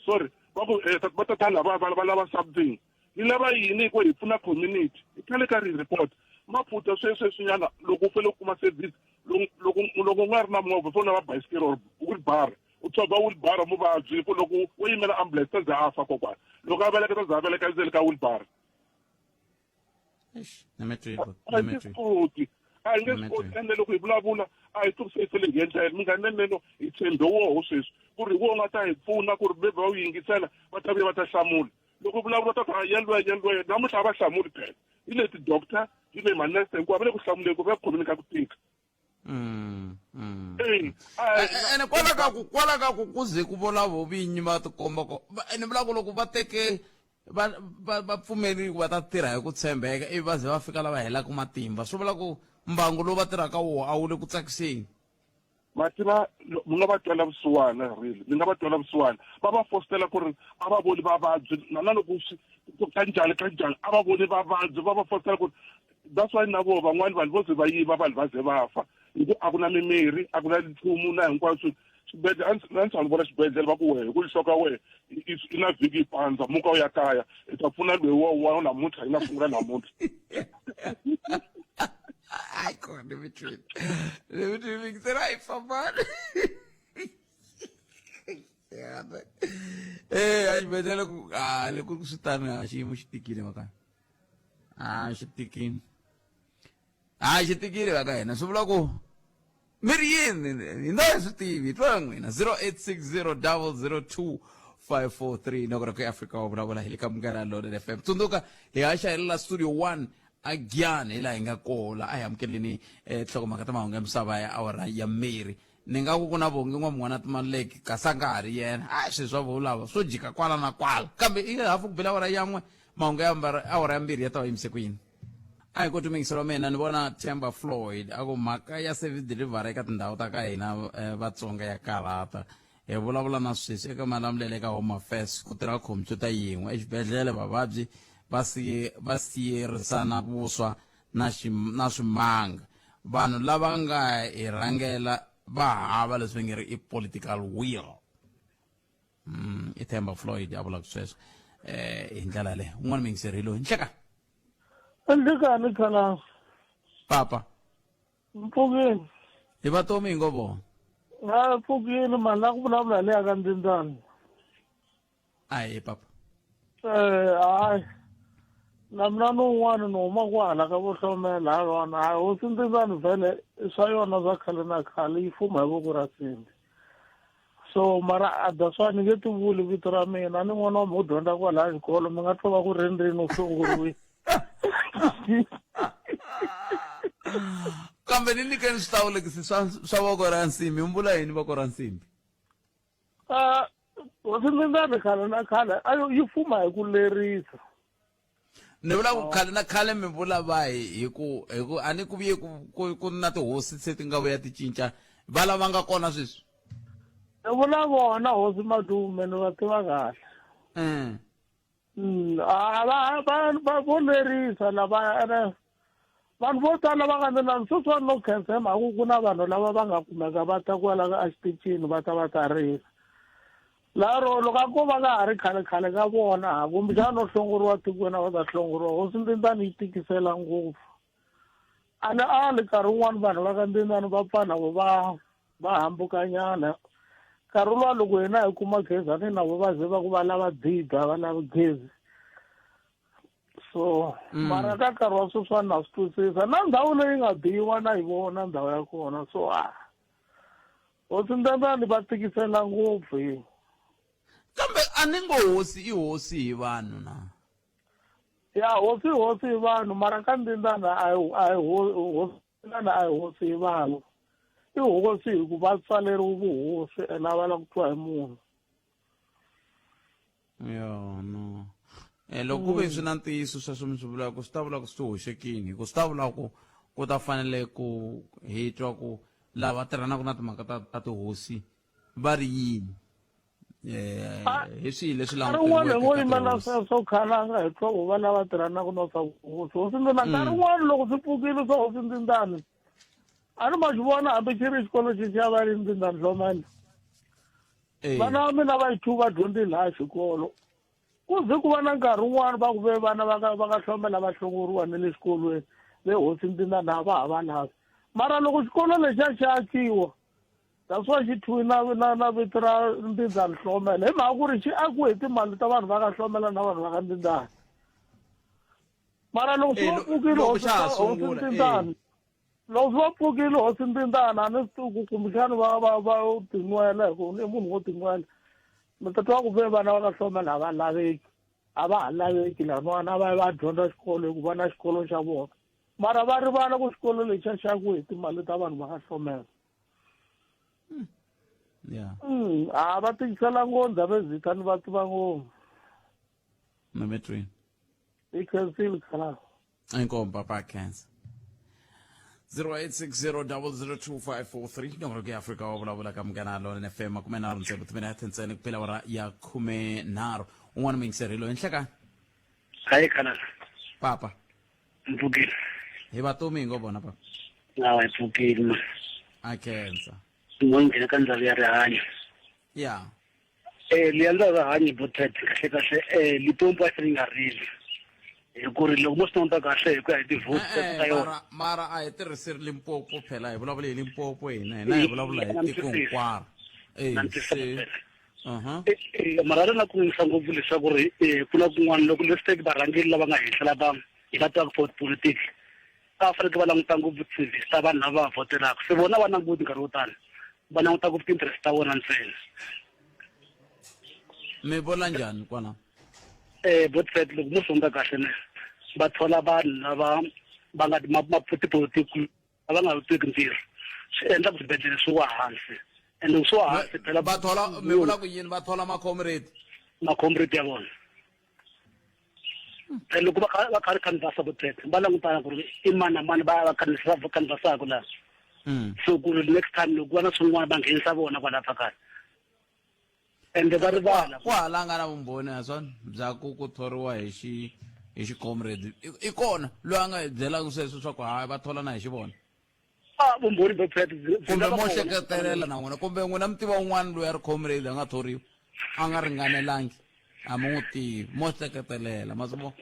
sorry va ku va ta thala va lava something hi lava yini ku hi pfuna community hi khale ka ri report mapfuta sweswinyana loko u fele u kuma service loko u nga ri na movha fona va bicycle or wheelbarrow u tshova wheelbarrow muvabyi ku loko wo yimela ambulance ta za a fa kokwana loko a veleka ta za a veleka endzeni ka wheelbarrow a hi nge swi koti ende loko hi vulavula a hi turisefele hi endlela minganeneno hi tshembe woho sweswi ku ri wo nga ta hi pfuna ku ri maybe va wu yingisela va ta vuya va ta hlamula loko vulavula ta ku yelwe namuntlha a va hlamuli phela hi le ti-doctor hi le manese hinkwavo va le ku hlamuleni ku va khominika ku tika ene kwala ka ku kuze ku vola vovinyi va tikomba ene vula ku loko va teke va pfumerile ku va ta tirha hi ku tshembeka ivi va ze va fika lava helaka matimba swi vula ku mbangu lowu va tirhaka wona a wu le ku tsakiseni mativa mi nga va twela vusiwana really mi nga va twela vusiwana va va fostela ku ri a va voni vavabyi na loko kanjhani a va voni vavabyi va va fostela ku ri that's why na vo van'wani vanhu vo ze va yiva vanhu va ze va fa hi ku a ku na mimirhi a ku na nchumu na hinkwaswo swibedhlele a ndzi vona swibedhlele va ku wehe hi ku xo ka wehe i na vhiki yi pandza muka u ya kaya hi ta pfuna loyi wa namuntlha hi nga sungula namuntlha Ai, kona Dimitri ngisera ifamani xibedhlele ku loko ku swi tani xiyimo xi tikile makaya xi tikile va ka hina swi vula ku mi ri yini hi nga swi tivi twa n'wina 0860002543 nokora ku Africa wa vulavula hi le ka Munghana Lonene FM tsundzuka hi haxa hi la studio 1 again hi laha hi nga kola a hi amukeleni nhlokomhaka ta mahungu ya misava ya awara ya mbirhi ni nga ku na vonge n'wan'wana timaleki kasi a nga ha ri yena swi swa vulava swo jika kwala na kwala kambe i hafu ku bela awara yan'we mahungu ya awara ya mbirhi ya ta va yimise ku yini a hi koti mingiselo mina ni vona Temba Floyd a ku mhaka ya service delivery eka tindhawu ta ka hina vatsonga ya karata hi vulavula na sweswi eka malamulelo eka Home Affairs ku tirha khompyuta yin'we exibedhlele vavabyi va siyerisana vuswa na swimanga vanhu lava nga hi rhangela va hava leswi nge ri i political will i Temba Floyd a vulaka sweswo hi ndlela leyo un'wana mingiserile nhleka Ndikani khala papa mpfukini hi vatomi hi ngo vona mpfukini mani na ku vulavula leya ka ndzindani ayi papa hayi na mina ni un'wana ni huma ku hala ka vohlomela ha yona hayi hosi ndzindani vhele swa yona swa khale na khale yi fuma hi voko ra sindi so mara a da swa ni nge ti vuli vito ra mina ni n'wana wa mi u dyondza kwalaha xikolo mi nga twa va ku rendzeni u sunguriwile kambe ni nyikeni switawulekisi swa voko ra nsimbi mbula yini voko ra nsimbi hosi ndzindani khale na khale yi fuma hi ku lerisa ni vula ku khale na khale mi vula va hi ku a ni ku vuye ku na tihosi se ti nga vuya ti cinca va lava nga kona sweswi ni vula vona hosi Madume ni va tiva kahle va volerisa lava vanhu vo tala va nga ndzinani sweswiwani no khensa hi mhaka ku na vanhu lava va nga kumeka va ta kwala a xitichini va ta va ta risa laro loko a ko va nga ha ri khale ka vona kumbexana no hlongoriwa tikweni a va ta hlongoriwa hosi ndzindani yi tikisela ngopfu a ni ali nkarhi wun'wani vanhu va ka ndzindani va pfa na vo va hambukanyana nkarhi luwa loko hina hi kuma gezi a ni na vo va ze va ku va lava diga va lava gezi so mara ka nkarhi wa sweswiwani na swi twisisa na ndhawu leyi nga biwa na yi vona ndhawu ya kona so hosi Ndebele va tikisela ngopfu hi kambe a ni ngo hosi i hosi hi vanhu na ya hosi hi vanhu mara ka Ndindana a hi hosi hi vanhu i hosi hi ku va tsaleriwe vuhosi ene a va lava ku twa hi munhu yo no loko ku ve swi na ntiyiso sweswo mi swi vulaka swi ta vula ku swi hoxekini hi ku swi ta vula ku ta fanele ku hi twa ku lava tirhanaka na timhaka ta tihosi va ri yini hi swihi leswi rin'wana ngo yimela sweswo khalanga hi twa ku va lava tirhanaka na swa hosi hosi Ndindana nkarhi wun'wana loko swi pfukile swa hosi Ndindana a ni ma swi vona hambi xi ri xikolo xi xa va ri Ndindana Dlomane vana va mina va yi2 va dyondze laha xikolo ku ze ku va na nkarhi wun'wana va ku ve vana va nga hlomela va hlongoriwa ni le xikolweni le hosi Ndindana a va hava lavi mara loko xikolo lexiya xi akiwa that's why xi thyiwe na vito ra Ndindana Hlomela hi mhaka ku ri xi akiwe hi timali ta vanhu va nga hlomela na vanhu va ka Ndindana mara loko swi va pfukile hosi Ndindana loko swi va pfukile hosi Ndindana a ni swi tivi ku kumbexani va tin'wela hi ku ni munhu wo tin'wela mi ta twa ku ve vana va nga hlomela a va laveki a va ha laveki lavan'wana a va dyondza xikolo hi ku va na xikolo xa vona mara va rivala ku xikolo lexiya xi akiwe hi timali ta vanhu va nga hlomela va tikisela ngondza vezita ni va tiva ngopfu Memetrini i khensile khalanga inkomo papa cancer 0860002543 nongolo ke Africa wa vulavula ka Munghana Lonene FM 13 ntsena kuphela wara ya 13 un'wana mingiserilo enhlekani hayi khalanga papa mpfukile hi vatomi ngo vona papa nawa mpfukile ma a cancer ngongena ka ndhawu ya rihanyo ya liya ndhawu ya rihanyo botet kahle Limpopo a swi nga rili hi ku ri loko mo swi nota kahle hi ku ya hi ti-vote ta yona mara a hi tirhisiri Limpopo phela hi vulavula hi Limpopo hina hi vulavula hi tiko hinkwaro mara ri na ku ngisa ngopfu leswaku ri ku na kun'wana loko leswi varhangeri lava nga henhla lava hi va twaka for politics a faneke va languta ngopfu service ta vanhu lava va votelaka se vona va languti nkarhi wo tala va languta ku ti-interest ta vona ntsena mi vona njhani kwana botset loko mo sonda kahle ne va thola vanhu lava va nga maputipolitiki lava nga twiki ntirho swi endla ku swibedhlele swi wa hansi and loko swi wa hansi phela va thola mi vula ku yini va thola macomrade ya vona loko va karhi canvasa botset va langutana ku ri i mani na mani va canvasaka laha so ku ri next time loko va na swin'wana va nghenisa vona kwalaha phakati ende va rivala ku halanga na vumbhoni ha swona bya ku thoriwa hi xicomrade i kona loyi a nga hi byelaka sweswo swa ku hayi va thola na hi xivona vumbhoni kumbe mo hleketelela na n'wina kumbe n'wina mi tiva un'wana loyi a ri comrade a nga thoriwa a nga ringanelangi a mi n'wi tivi mo hleketelela ma swi vona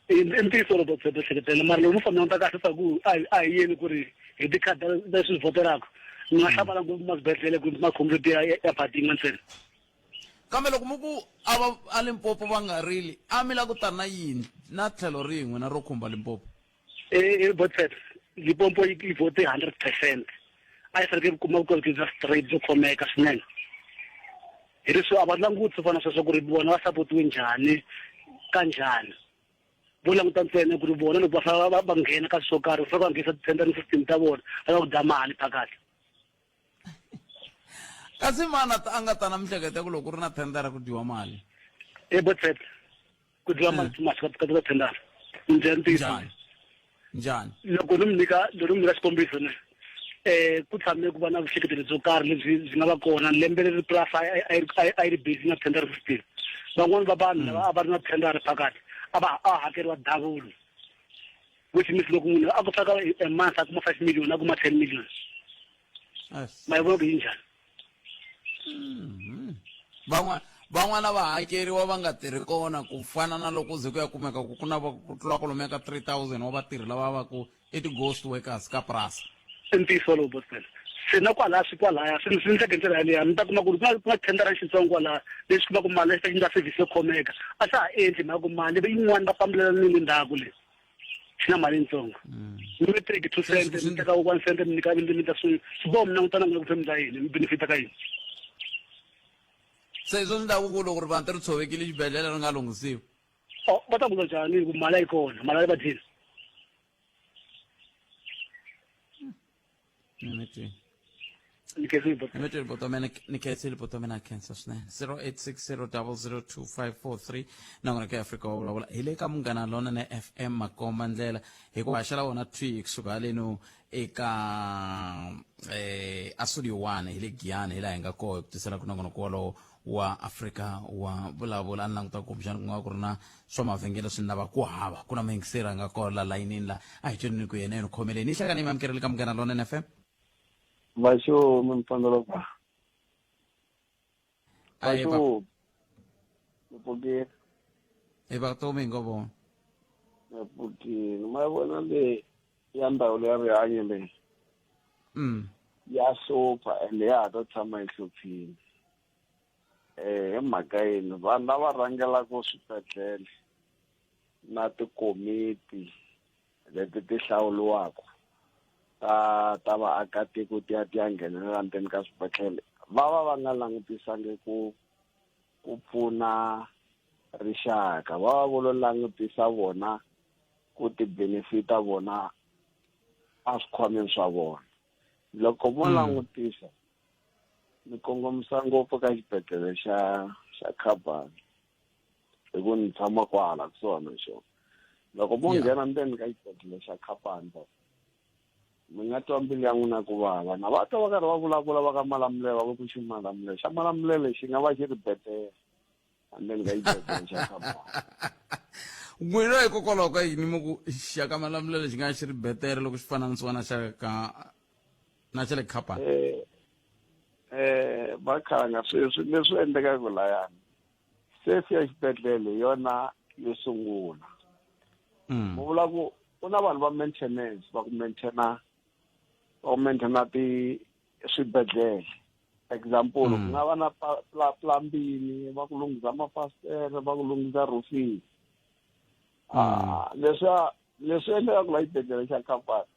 i ntiyiso loko hleketelela mara loko mo famba nota kahle swa ku a hi yeni ku ri hi tikhadi leswi voteraka mi nga hlavala ngopfu maswibedhlele ku macomrade ya patinga ntsena kambe loko mu ku a Limpopo va nga rili a mi la ku ta na yini na tlhelo rin'we na ro khumba Limpopo botset Limpopo yi vote 100% a yi fanekele ku kuma vukorhokeri bya straight byo khomeka swinene hi leswi a va languti swo fana sweswo ku ri vona va sapotiwe njhani ka njhani vo languta ntsena ku ri vona loko va fana va nghena ka swo karhi va nghenisa ti-tendering system ta vona va ku dya mali phakati kasi mana a nga ta na mihleketo ku loko ku ri na thendara ku dyiwa mali botset ku dyiwa mali ka thendara njhani loko ni mi nyika xikombiso ne ku tshame ku va na vuhleketeli byo karhi lebyi byi nga va kona lembe leri plus a yi ri busy na tender system van'wani va vanhu lava a va ri na tender phakati a hakeriwa double which means loko munhu a ku faka a month a kuma 5 million a kuma 10 million ma yi vona ku yi njhani van'wana va hakeriwa va nga tirhi kona ku fana na loko ze ku ya kumeka ku na ku tlula kwalomu ka 3,000 wa vatirhi lava va ku i ti-ghost workers ka prasa ntiyiso lowu botsela se na kwala swi kwalaya se ni ndleke ndlela yaleyo ni ta kuma ku ri ku nga tendera xitsongo kwala leswi kuma ku mali leyi nga service yo khomeka a swa ha endli mhaka ku mali yin'wana va fambelana ni ndhaku leyi xi na mali yitsongo ni nge teki 2 cent ni teka 1 cent ni nyika ni ta swiboho mi langutana na ku femisa yini mi benefita ka yini se izwo swi ndlaku ku loko ri vanti ri tshovekile xibedhlele ri nga lunghisiwi va ta vula njhani ku mali a yi kona mali a yi va dyini Nimetweni botomena nikhetsile botomena cancer swinene 0860002543 nangona ka Africa wa vulavula hi le ka Munghana Lonene FM Makomba Ndlela hi ku haxela wona twi kusuka haleno eka studio 1 hi le Giyani hi laha hi nga koho hi ku tisela ku nongonoko wolowo wa Africa wa vulavula ni languta ku kumbexana ku nga ku ri na swa mavhengele swi lava ku hava ku na muingiseri a nga koho la layinini la a hi tweni ku yena yini khomeleni hi hlakani mi amukerile ka Munghana Lonene FM Basho mfandolo kwa. Basho. Porque eba tome ngobo. Porque no mai bona le yanda ole ya rihanyo le. Ya sopa le ya to tshama ihlophini. Emhakayini vanhu lava rhangela ku swibedhlele na tikomiti leti ti hlawuliwaka ta vaakatiko ti ya nghenelela ndzeni ka swibedhlele va nga langutisangi ku pfuna rixaka va vo lo langutisa vona ku ti-benefita vona a swikhwameni swa vona loko vo langutisa ni kongomisa ngopfu ka xibedhlele xa Khabani hi ku ni tshama kwala kusona xo loko mo nghena ndzeni ka xibedhlele xa Khabani mi nga twa mbilu ya n'wina ku vava na va ta va karhi va vulavula va ka Malamulele va ku xi Malamulele xa Malamulele xi nga va xi ri betere ndzeni ka xibedhlele xa Khabani n'wina hikokwalaho ka yini mi ku xa ka Malamulele xi nga xi ri betere loko xi fananisiwa na xa le Khabani vakhanga sweswi leswi endlekaka layani sefi ya xibedhlele yona yo sungula mu vula ku ku na vanhu va maintenance va ku maintaina swibedhlele example ku nga va na plumbing va ku lunghisa mafasitere va ku lunghisa roofing leswi endlekaka la xibedhlele xa Khabani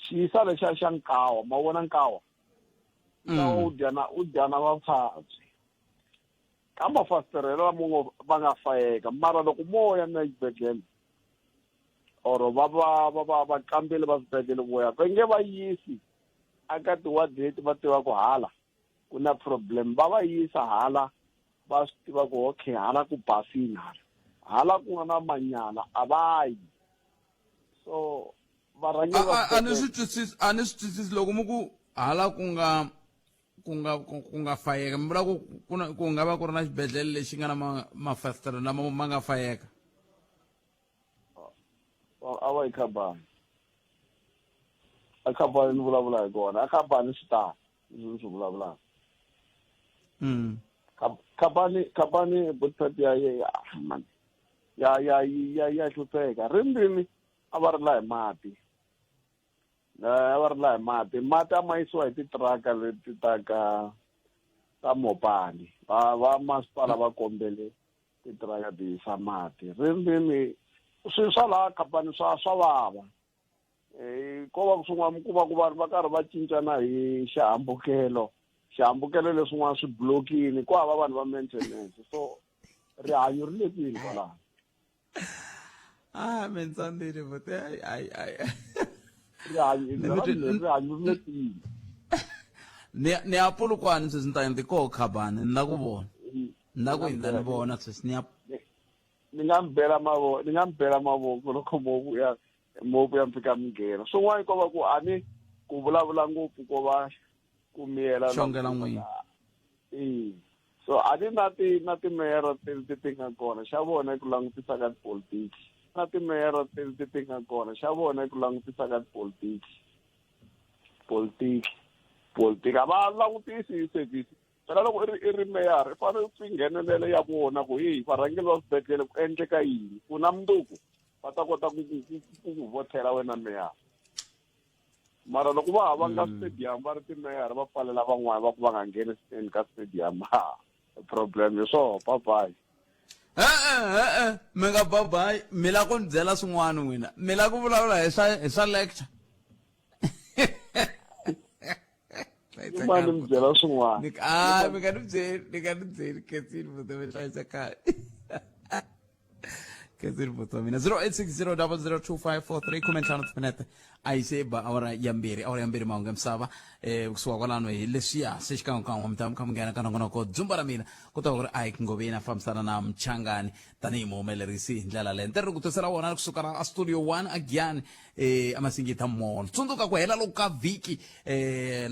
xi yisa lexa xa Nkawa ma vona Nkawa u dyana vavabyi ka mafasitere lamo va nga fayeka mara loko moya na xibedhlele or va kambeli va swibedhlele voya va nge va yisi aka tiwadi leti va tiva ku hala ku na problem va yisa hala va swi tiva ku okay hala ku basini hala ku nga na manyala a va yi so varhangeri a ni swi twisisi loko mu ku hala ku nga fayeka mi vula ku nga va ku ri na xibedhlele lexi nga na mafasitere lama ma nga fayeka a va yi Khabani ni vulavula hi kona a Khabani swi tala leswi swi vulavulaka Khabani budget ya hlupheka rindzini a va ri la hi mati mati a ma yisiwa hi titiraka leti ta Mopani va masipala va kombele titiraka ti yisa mati rindzini swi swa laha Khabani swa vava ko va swin'wana ku va ku vanhu va karhi va cincana hi xihambukelo leswin'wana swi blokini ku hava vanhu va maintenance so rihanyo ri le kwini kwalaho mi tsandzile but rihanyo ri le kwini ni ya Polokwane sweswi ni ta ni koho Khabani ni la ku vona ni la ku hinda ni vona sweswi ni nga mi bela mavoko loko movu ya mpfika mi nghena swin'wana ko va ku ani ku vulavula ngopfu ko va ku miyela xongela n'wina so ani na timeyara ti nga kona xa vona ku langutisa ka tipolitiki na timeyara ti nga kona xa vona ku langutisa ka politiki a va langutisi hi service phela loko i ri meyara i fanele swi nghenelele ya vona ku hi varhangeli va swibedhlele ku endleka yini ku na mundzuku va ta kota ku vothela wena meyara mara loko va hava nga stadium va ri timeyara va pfalela van'wana va ku va nga ngheni ka stadium problem hi swona bye mi nga babayi mi la ku ni byela swin'wana n'wina mi la ku vulavula hi swa lecture mani mi byela swin'wana mi nga ni byeli ketsini vutomi hlayisekaya ketsini vutomi mina 0860002543 khume ntlhanu timinete a yi se ba awara yambirhi mahungu ya misava kusuka kwalano hi leswiya se xikan'wekan'we mi ta mi kha mi nghena ka nongonoko dzumba ra mina ku ta va ku ri a hi ngoveni a fambisana na mchangani tanihi muhumelerisi hi ndlela leyo ntirhi ku tisela wona kusuka ra studio 1 agiyani Masingita Mall tsundzuka ku hela loko ka vhiki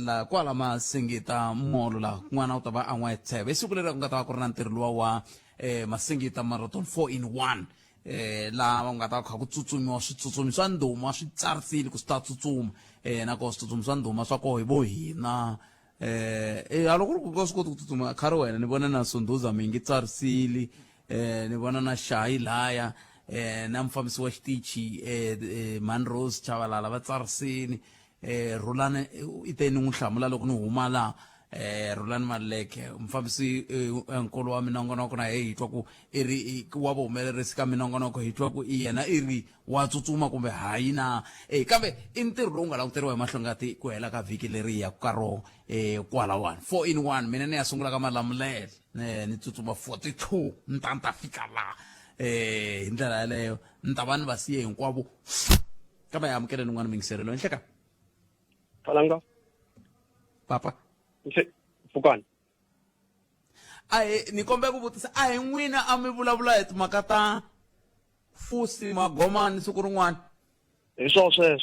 la kwala Masingita Mall la n'wana u ta va a n'wa tsheve siku leri ku nga ta va ku ri na ntirho luwa wa Masingita Marathon 4-in-1 la va nga ta kha ku tsutsumiwa switsutsumi swa ndhuma swi tsarisile ku swi ta tsutsuma nako switsutsumi swa ndhuma swa koho hi vo hina loko ri ku swi koti ku tsutsuma khari wena ni vona na Sunduza Mingi tsarisile ni vona na Shayi laya na mufambisi wa xitichi Manrose Chavalala va tsarisile Rulani i te ni n'wi hlamula loko ni huma laha Rulani Maleke mufambisi nkulu wa minongonoko na hi twa ku i ri wa vuhumelerisi ka minongonoko hi twa ku i yena i ri wa tsutsuma kumbe hayi na kambe i ntirho lowu nga languteriwa hi mahlongati ku hela ka vhiki leri ya ka ro kwala 4-in-1 mina ni ya sungula ka Malamulele ni tsutsuma 42 ni ta fika laha hi ndlela yaleyo ni ta va ni va siye hinkwavo kambe hi amukele n'wana mingisirelo nhleka Falanga papa Pukani ni kombela ku vutisa a hi n'wina a mi vulavula hi timhaka ta Fusi Magomani siku rin'wana hi sweswo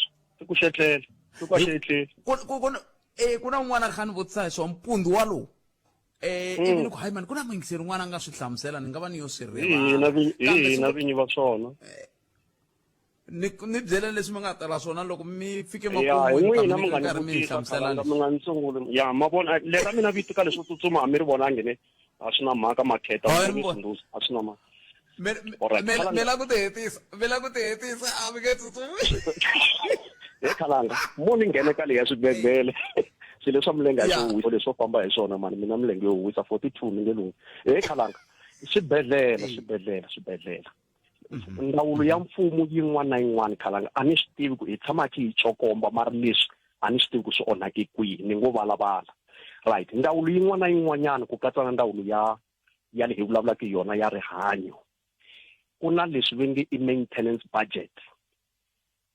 ku xetlela ku na un'wana kha ni vutisa hi swona mpundu walowu ivi ni ku hayi mani ku na mingiseri n'wana a nga swi hlamusela ni nga va ni yo swi hina vinyi va swona ni byele leswi mi nga tala swona loko mi fike n'wina mi nga ni hlamusela mi nga ni sunguli ya ma vona le ka mina vito ka leswo tsutsuma a mi ri vonangi ne a swi na mhaka makheta a swi na mhaka me la ku ti hetisa a mi nge tsutsumi Khalanga mo ni nghene ka leya swibedhlele swilo swa milenge a swi wisa leswo famba hi swona mani mina milenge yo wisa 42 mi nge lungi Khalanga swibedhlele ndzawulo ya mfumo yin'wana na yin'wana Khalanga a ni swi tivi ku hi tshama hi chokomba mara leswi a ni swi tivi ku swi onhake kwihi ni ngo valavala right ndzawulo yin'wana na yin'wanyana ku katsa na ndzawulo ya le hi vulavulaka hi yona ya rihanyo ku na leswi va nge i maintenance budget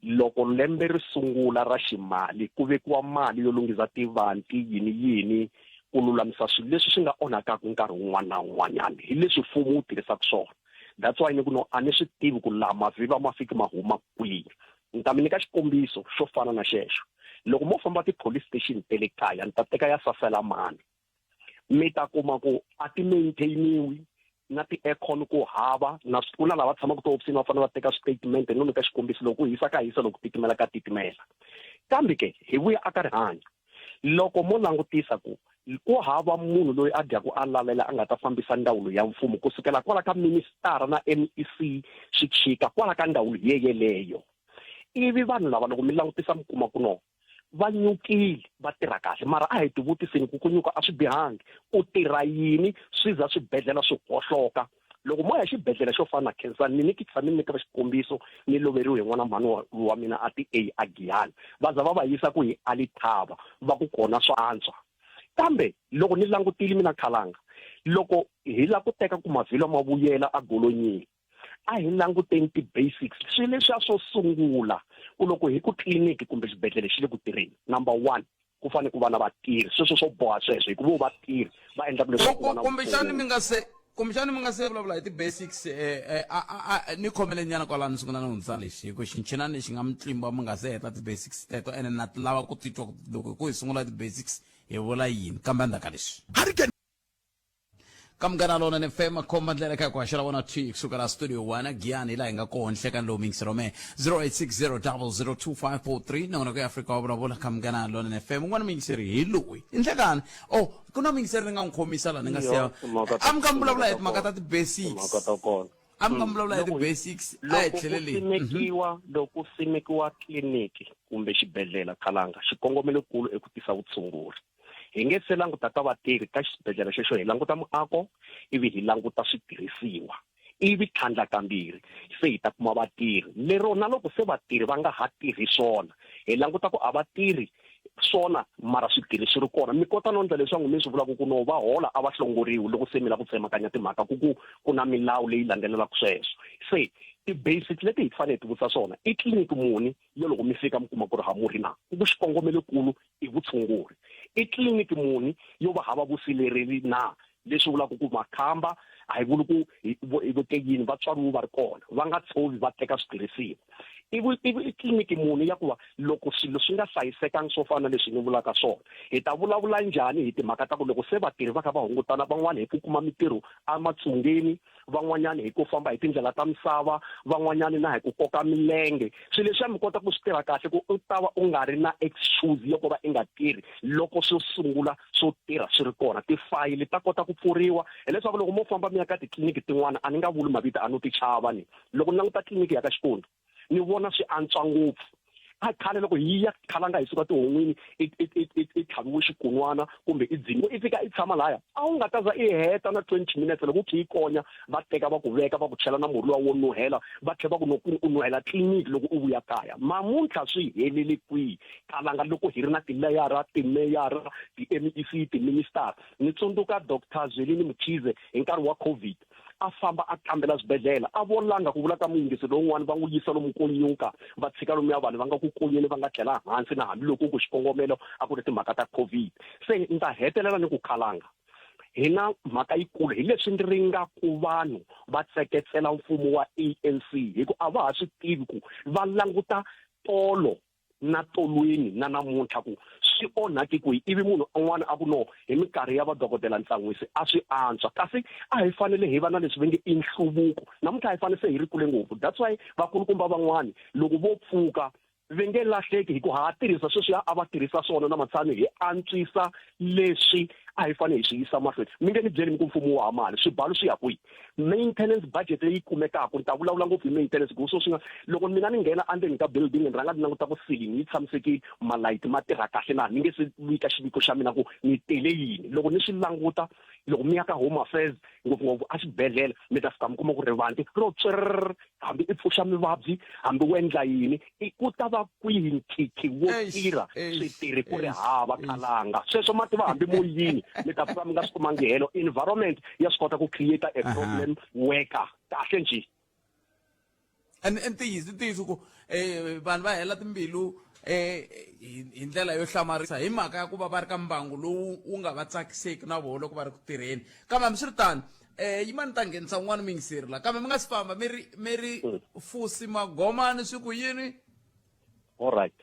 loko lembe ri sungula ra ximali ku vekiwa mali yo lunghisa tivanti yini ku lulamisa swilo leswi swi nga onhakaka nkarhi wun'wana na wun'wanyana hi leswi mfumo wu tirhisaka swona that's why ni ku no a ni swi tivi ku laha mavhilwa ma fiki ma huma kwihi ni ta mi nyika xikombiso xo fana na xexo loko mo famba ti-police station te le kaya ni ta teka ya Sasela mani mi ta kuma ku a ti maintainiwi na ti-aircon ku hava na ku na lava tshamaka tihofisini va fanele va teka statement no nyika xikombiso loko hisa ka hisa loko titimela ka titimela kambe ke hi vuya aka rihanyo loko mo langutisa ku hava munhu loyi a dyaku a lavela a nga ta fambisa ndawulo ya mfumo kusukela kwala ka ministara na MEC swi chika kwala ka ndawulo yeleyo ivi vanhu lava loko mi langutisa mi kuma kuno va nyukile va tirha kahle mara a hi ti vutiseni ku nyuka a swi bihangi u tirha yini swi za swibedhlele swi hohloka loko mo ya xibedhlele xo fana na cancer ni tshame ni nyika xikombiso ni loveriwe hi n'wana mhani wa mina a ti a Giyani va za va yisa ku hi Alithaba va ku kona swa antswa kambe loko ni langutile mina Khalanga loko hi la ku teka ku mavhilwa ma vuyela a golonyini a hi languteni ti-basics swi leswi a swo sungula ku loko hi ku tliliniki kumbe xibedhlele xi le ku tirheni number 1 ku fanele ku va na vatirhi sweswo swo boha sweswo hi ku vo vatirhi va endla leswaku kumbexani mi nga se vulavula hi ti-basics ni khomele nyana kwalano ni sungula ni hundzisa lexi hi ku xinchinani lexi nga mi tlimba mi nga se heta ti-basics teto ene na ti lava ku titwa loko ku hi sungula ti-basics hi vula yini kambe endzhaku ka leswi kamgana lona ni fema khomba ndlela ka ku haxela vona t kusukela studio 1 Giyani laha hi nga kona nhlekani lowu mingisero me 0860002543 nongonoko ya Afrika wa vulavula kamgana lona ni fema n'wana mingiseri hi loyi i nhlekani ku na mingiseri ni nga n'wi khomisa laha ni nga siya a mi nga mi vulavula hi timhaka ta ti-basics ami nga vulavula hi ti-basics a hi tlheleleni loko simekiwa tliliniki kumbe xibedhlele Khalanga xikongomelo-kulu i ku tisa vutshunguri hi nge se languta ka vatirhi ka xibedhlele xexo hi languta muako ivi hi languta switirhisiwa ivi tlhandla kambirhi se hi ta kuma vatirhi lero na loko se vatirhi va nga ha tirhi swona hi languta ku a vatirhi swona mara switirhi swi ri kona mi kota no endla leswaku mi swi vulaka ku no va hola a va hlongoriwi loko se mi lava ku tsemakanya timhaka ku na milawu leyi landzelelaka sweswo se ti-basic leti hi fanele ti vutisa swona i tliliniki muni yo loko mi fika mi kuma ku ri ha muri na ku xikongomelo-kulu i vutshunguri i tliliniki muni yo va hava vusilereli na leswi vulaka ku makhamba a hi vuli ku hi vutekini vatswari va ri kona va nga tshovi va teka switirhisiwa ivi tliliniki muni ya ku va loko swilo swi nga hlayisekangi swo fana na leswi ni vulaka swona hi ta vulavula njhani hi timhaka ta ku loko se vatirhi va kha va hungutana van'wani hi ku kuma mitirho amatsungeni van'wanyani hi ku famba hi tindlela ta misava van'wanyani na hi ku koka milenge swilo leswi mi kota ku swi tirha kahle ku u ta va u nga ri na excuse yo ku va i nga tirhi loko swo sungula swo tirha swi ri kona tifayili ta kota ku pfuriwa hileswaku loko mo famba mi ya ka titliliniki tin'wana a ni nga vuli mavito a no ti chava ni loko ni languta tliliniki ya ka Xifundzha ni vona swi antswa ngopfu a khale loko hi ya Khalanga hi suka tihon'wini i tlhaviwe xikun'wana kumbe i dziniwe i fika i tshama laya a wu nga ta za i heta na 20 minutes loko u khe i konya va teka va ku veka va ku chela na murhi luwa wo nuhela va tlhela va ku u nuhela tliliniki loko u vuya kaya mamuntlha swi helele kwihi Khalanga loko hi ri na tilayara timeyara ti-MEC timinister ni tsundzuka Dr. Zwelini Mkhize hi nkarhi wa COVID a famba a kambela swibedhlele a volanga ku vula ka muyingisi lowun'wana va n'wi yisa lomu konyuka va tshika lomu ya vanhu va nga ku konyeni va nga tlhela hansi na hambiloko ku xikongomelo a ku ri timhaka ta COVID se ni ta hetelela ni ku Khalanga hi na mhaka yikulu hi leswi ndzi ringa ku vanhu va tseketsela mfumo wa ANC hi ku a va ha swi tivi ku va languta tolo na tolweni na namuntlha ku swi onhaki ku ivi munhu un'wana a ku no hi minkarhi ya vadokodela Ntsanwisi a swi antswa kasi a hi fanele hi va na leswi va nge i nhluvuko namuntlha hi fanele se hi ri kule ngopfu that's why vakulukumba van'wani loko vo pfuka va nge lahleki hi ku ha tirhisa sweswi a va tirhisa swona na matshami hi antswisa leswi a hi fanele hi swi yisa mahlweni mi nge ni byeli mi ku mfumo wa mali swibalo swi ya kwihi maintenance budget leyi kumekaka ni ta vulavula ngopfu hi maintenance ku swo swi nga loko mina ni nghena endzeni ka building ni rhanga ni languta ku ceiling yi tshamisekile malayiti ma tirha kahle na ni nge se vika xiviko xa mina ku ni tele yini loko ni swi languta loko mi ya ka home affairs ngopfungopfu a xibedhlele mi ta fika mi kuma ku rivanti ro tswerr hambi i pfuxa mivabyi hambi u endla yini ku ta va kwihi nkhikhi wo tirha switirhi ku ri hava Khalanga sweswo ma tiva hambi moyini mi ta pfuka mi nga swi kumangi helo environment ya swi kota ku create a problem worker kahle nje ntiyiso ku vanhu va hela timbilu hi ndlela yo hlamarisa hi mhaka ya ku va va ri ka mbangu lowu wu nga va tsakiseki na vona loko va ri ku tirheni kambe hambi swi ri tano yima ni ta nghenisa un'wana mi ngiseri la kambe mi nga si famba mi ri Fusi Magomani swi ku yini alright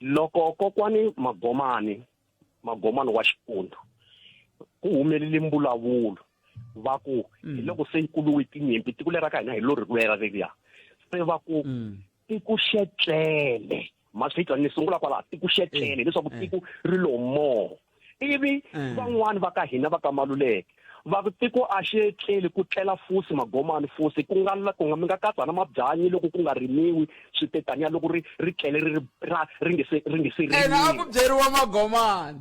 loko kokwani Magomani wa Xifundzha ku humelele mbulavulo va ku hi loko se ikuluwe tinyimpi tiko lera ka hina hi lori rwera reriya se va ku tiku xetlele masitwa ni sungula kwala tiku xetlele leswaku tiku ri lo mo ivi van'wani va ka hina va ka Maluleke va tiko a xetlele ku tlela Fusi Magomani Fusi ku nga mi nga katsa na mabyanyi loko ku nga rimiwi switetanya loko ri tlele ri nge se a ku byeriwa Magomani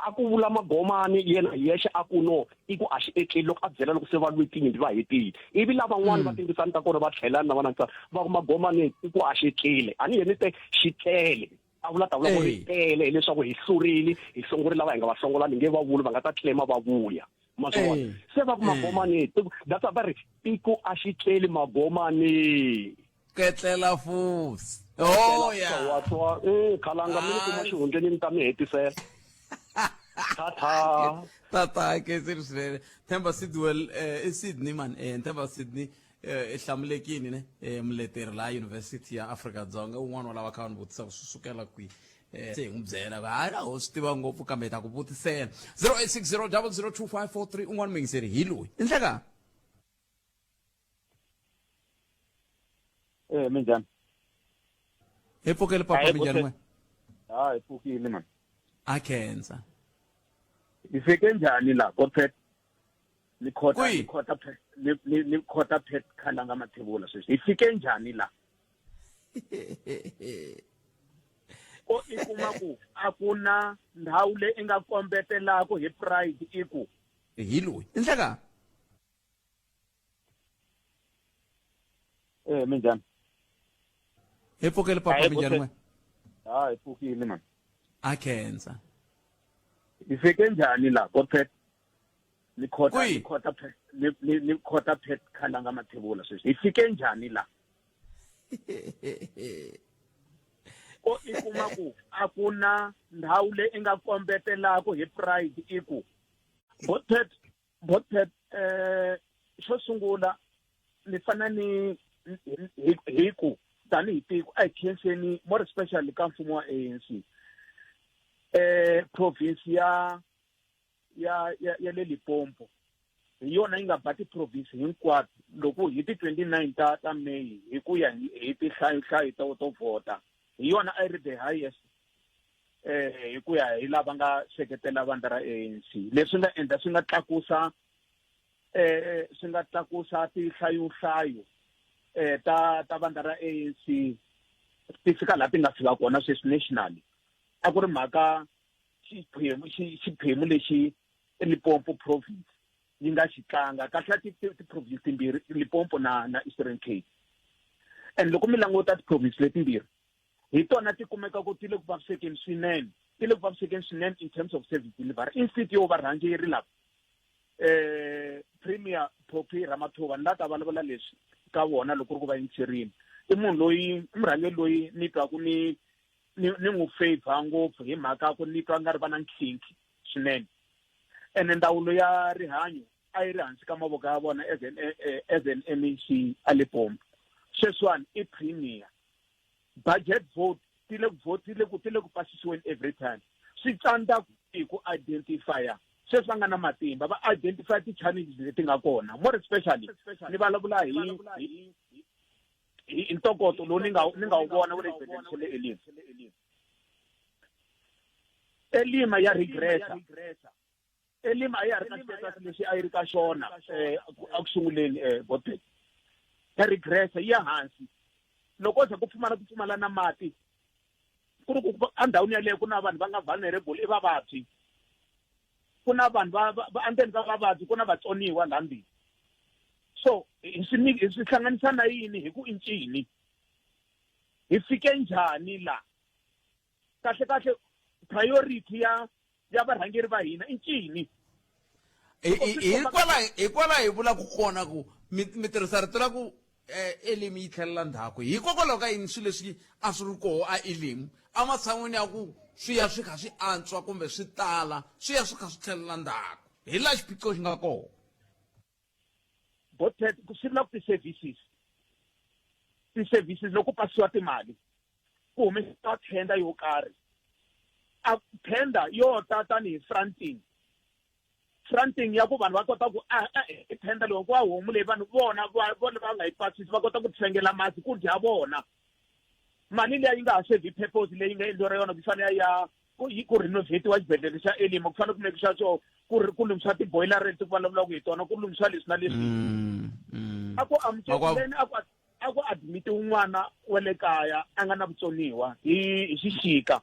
a ku vula Magomani yena yexe a ku no iku a xi etleli loko a byela loko se va lwe tinyimpi va hetile ivi lavan'wani va tingisani ta kona va tlhelani na vana va ku Magomani iku a xi etlele a ni yeni te xi tlele a vula ta vula ku ri tele hileswaku hi hlurile hi sungurile lava hi nga va hlongola ni nge va vuli va nga ta tlema va vuya maswona se va ku Magomani that's va ri tiko a xi tlele Magomani ketlela Fusi ya Khalanga mi kuma xihundleni ni ta mi hetisela tata ke swinene Themba Sidwell Sydney man Themba Sydney hlamulekini ne muleteri la University ya Afrika-Dzonga un'wana wa lava kha ni vutisa ku susukela kwihi se hi n'wi byela hayi ho swi tiva ngopfu kambe ta ku vutisela 0860002543 un'wana mi yingiseri hi loyi i ndleka minjhani hi pfukele papa minjhani n'we hi pfukile man a khensa ifike njani la Godfrey likhota ni quarter past khalanga mathebula sweswi hi fike njhani la o ikuma ku a ku na ndhawu leyi i nga kombetelaka hi pride i ku hi loyi inhleka minjhani hi pfukele papa minjhani n'we hi pfukile man a khensa hi fike njhani la quarter past khalanga mathebula sweswi hi fike njhani la o ikuma ku a ku na ndhawu leyi i nga kombetelaka hi pride i ku botpet xo sungula ni fana ni hi ku tanihi tiko a hi khenseni more especially ka mfumo wa ANC province ya le Limpopo hi yona yi nga ba ti-province hinkwato loko hi ti 29 ta May hi ku ya hi tinhlayo to vota hi yona a yi ri the highest hi ku ya hi lava nga seketela vandla ra ANC leswi nga endla swi nga tlakusa tinhlayo ta vandla ra ANC ti fika laha ti nga fika kona sweswi nationally a ku ri mhaka xiphemu lexi Limpopo province yi nga xi tlanga kahle ti-province timbirhi Limpopo na Eastern Cape and loko mi languta ti-province letimbirhi hi tona ti kumeka ku ti le ku vavisekeni swinene in terms of service delivery instead yo varhangeri lava Premier Poppy Ramathuba ni la ta vulavula leswi ka vona loko ri ku va yincherini i munhu loyi murhangeri loyi ni twaku ni n'wi favor ngopfu hi mhaka ku ni twa nga ri va na nkhinkhi swinene ene ndawulo ya rihanyo a yi ri hansi ka mavoko ya vona as an MEC a Limpopo sweswiwani i premier budget vote ti le ku pasisiweni every time swi tsandza hi ku identifya sweswi va nga na matimba va identify ti-challenges leti nga kona more especially ni vulavula hi ntokoto lowu ni nga wu vona kule xibedhlele xa le Elima ya regressa Elima a ya ri ka status lexi a yi ri ka xona a ku sunguleni Botpet ya regressa ya hansi loko se ku pfumala na mati ku ri ku andhawini yaleyo ku na vanhu va nga vulnerable i vavabyi ku na vanhu va andeni ka vavabyi ku na vatsoniwa lambini so hi swi hlanganisa na yini hi ku incini hi fike njhani la kahle priority ya varhangeri va hina i ncini hikwalaho hi vulaka kona ku mi tirhisa rito ra ku Elimi yi tlhelela ndzhaku hikokwalaho ka yini swilo leswi a swi ri koho a Elimi ematshan'wini ya ku swi ya swi kha swi antswa kumbe swi tala swi ya swi kha swi tlhelela ndzhaku hi laha xiphiqo xi nga kona Botpet ku swi lava ti-services loko pasiwa timali ku humesiwa tender yo karhi a tender yo tanihi fronting ya ku vanhu va kota ku tender loko wa homu leyi vanhu vona va nga yi pasisi va kota ku tshengela masi ku dya vona mali leyi nga ha serve purpose leyi nga endliwa yona ku fanele ya ku renovate wa xibedhlele xa Elima ku fanele ku nekisa xo ku lunghisiwa ti-boiler rate ku vulavulaka hi tona ku lunghisiwa leswi na leswi a ku amukeleni a ku admit un'wana wa le kaya a nga na vutsoniwa hi xixika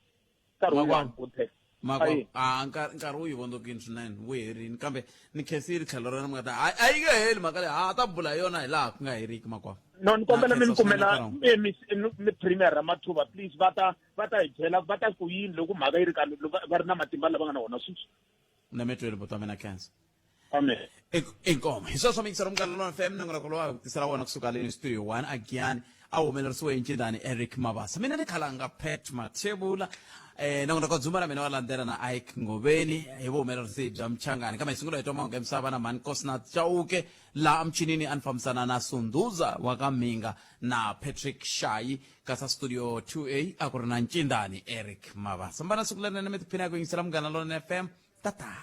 nkarhi wun'wana Botpet nkarhi wu hi vondzokini swinene wu herini kambe ni khensile tlhelo rona mi nga ta a yi nge heli mhaka leyi ta bula yona hi laha ku nga heriki makwavo no ni kombela mi kumela mi premier Ramathuba please va ta hi byela va ta ku yini loko mhaka yi ri kani va ri na matimba lava nga na wona sweswi na metwele bota mina cancer amen inkomo hi sweswo mikisera umkalelwana FM nongonoko lowa tisela wona kusuka le studio 1 agiyani a humelerisiwe hi ncindani Eric Mabasa mina ni khalanga Pat Mathebula nongonoko dzuma na mina wa landzela na Ike Ngobeni hi vuhumelerisi bya Mchangani kama hi sungula hi twa mahungu ya misava na mani Kosinath Chauke la mchinini anifambisana na Sunduza wa ka Minga na Patrick Shayi kasa studio 2A a ku ri na ncindani Eric Mabasa mbana siku lerinene mi tiphina ku yingisela Munghana Lonene FM tata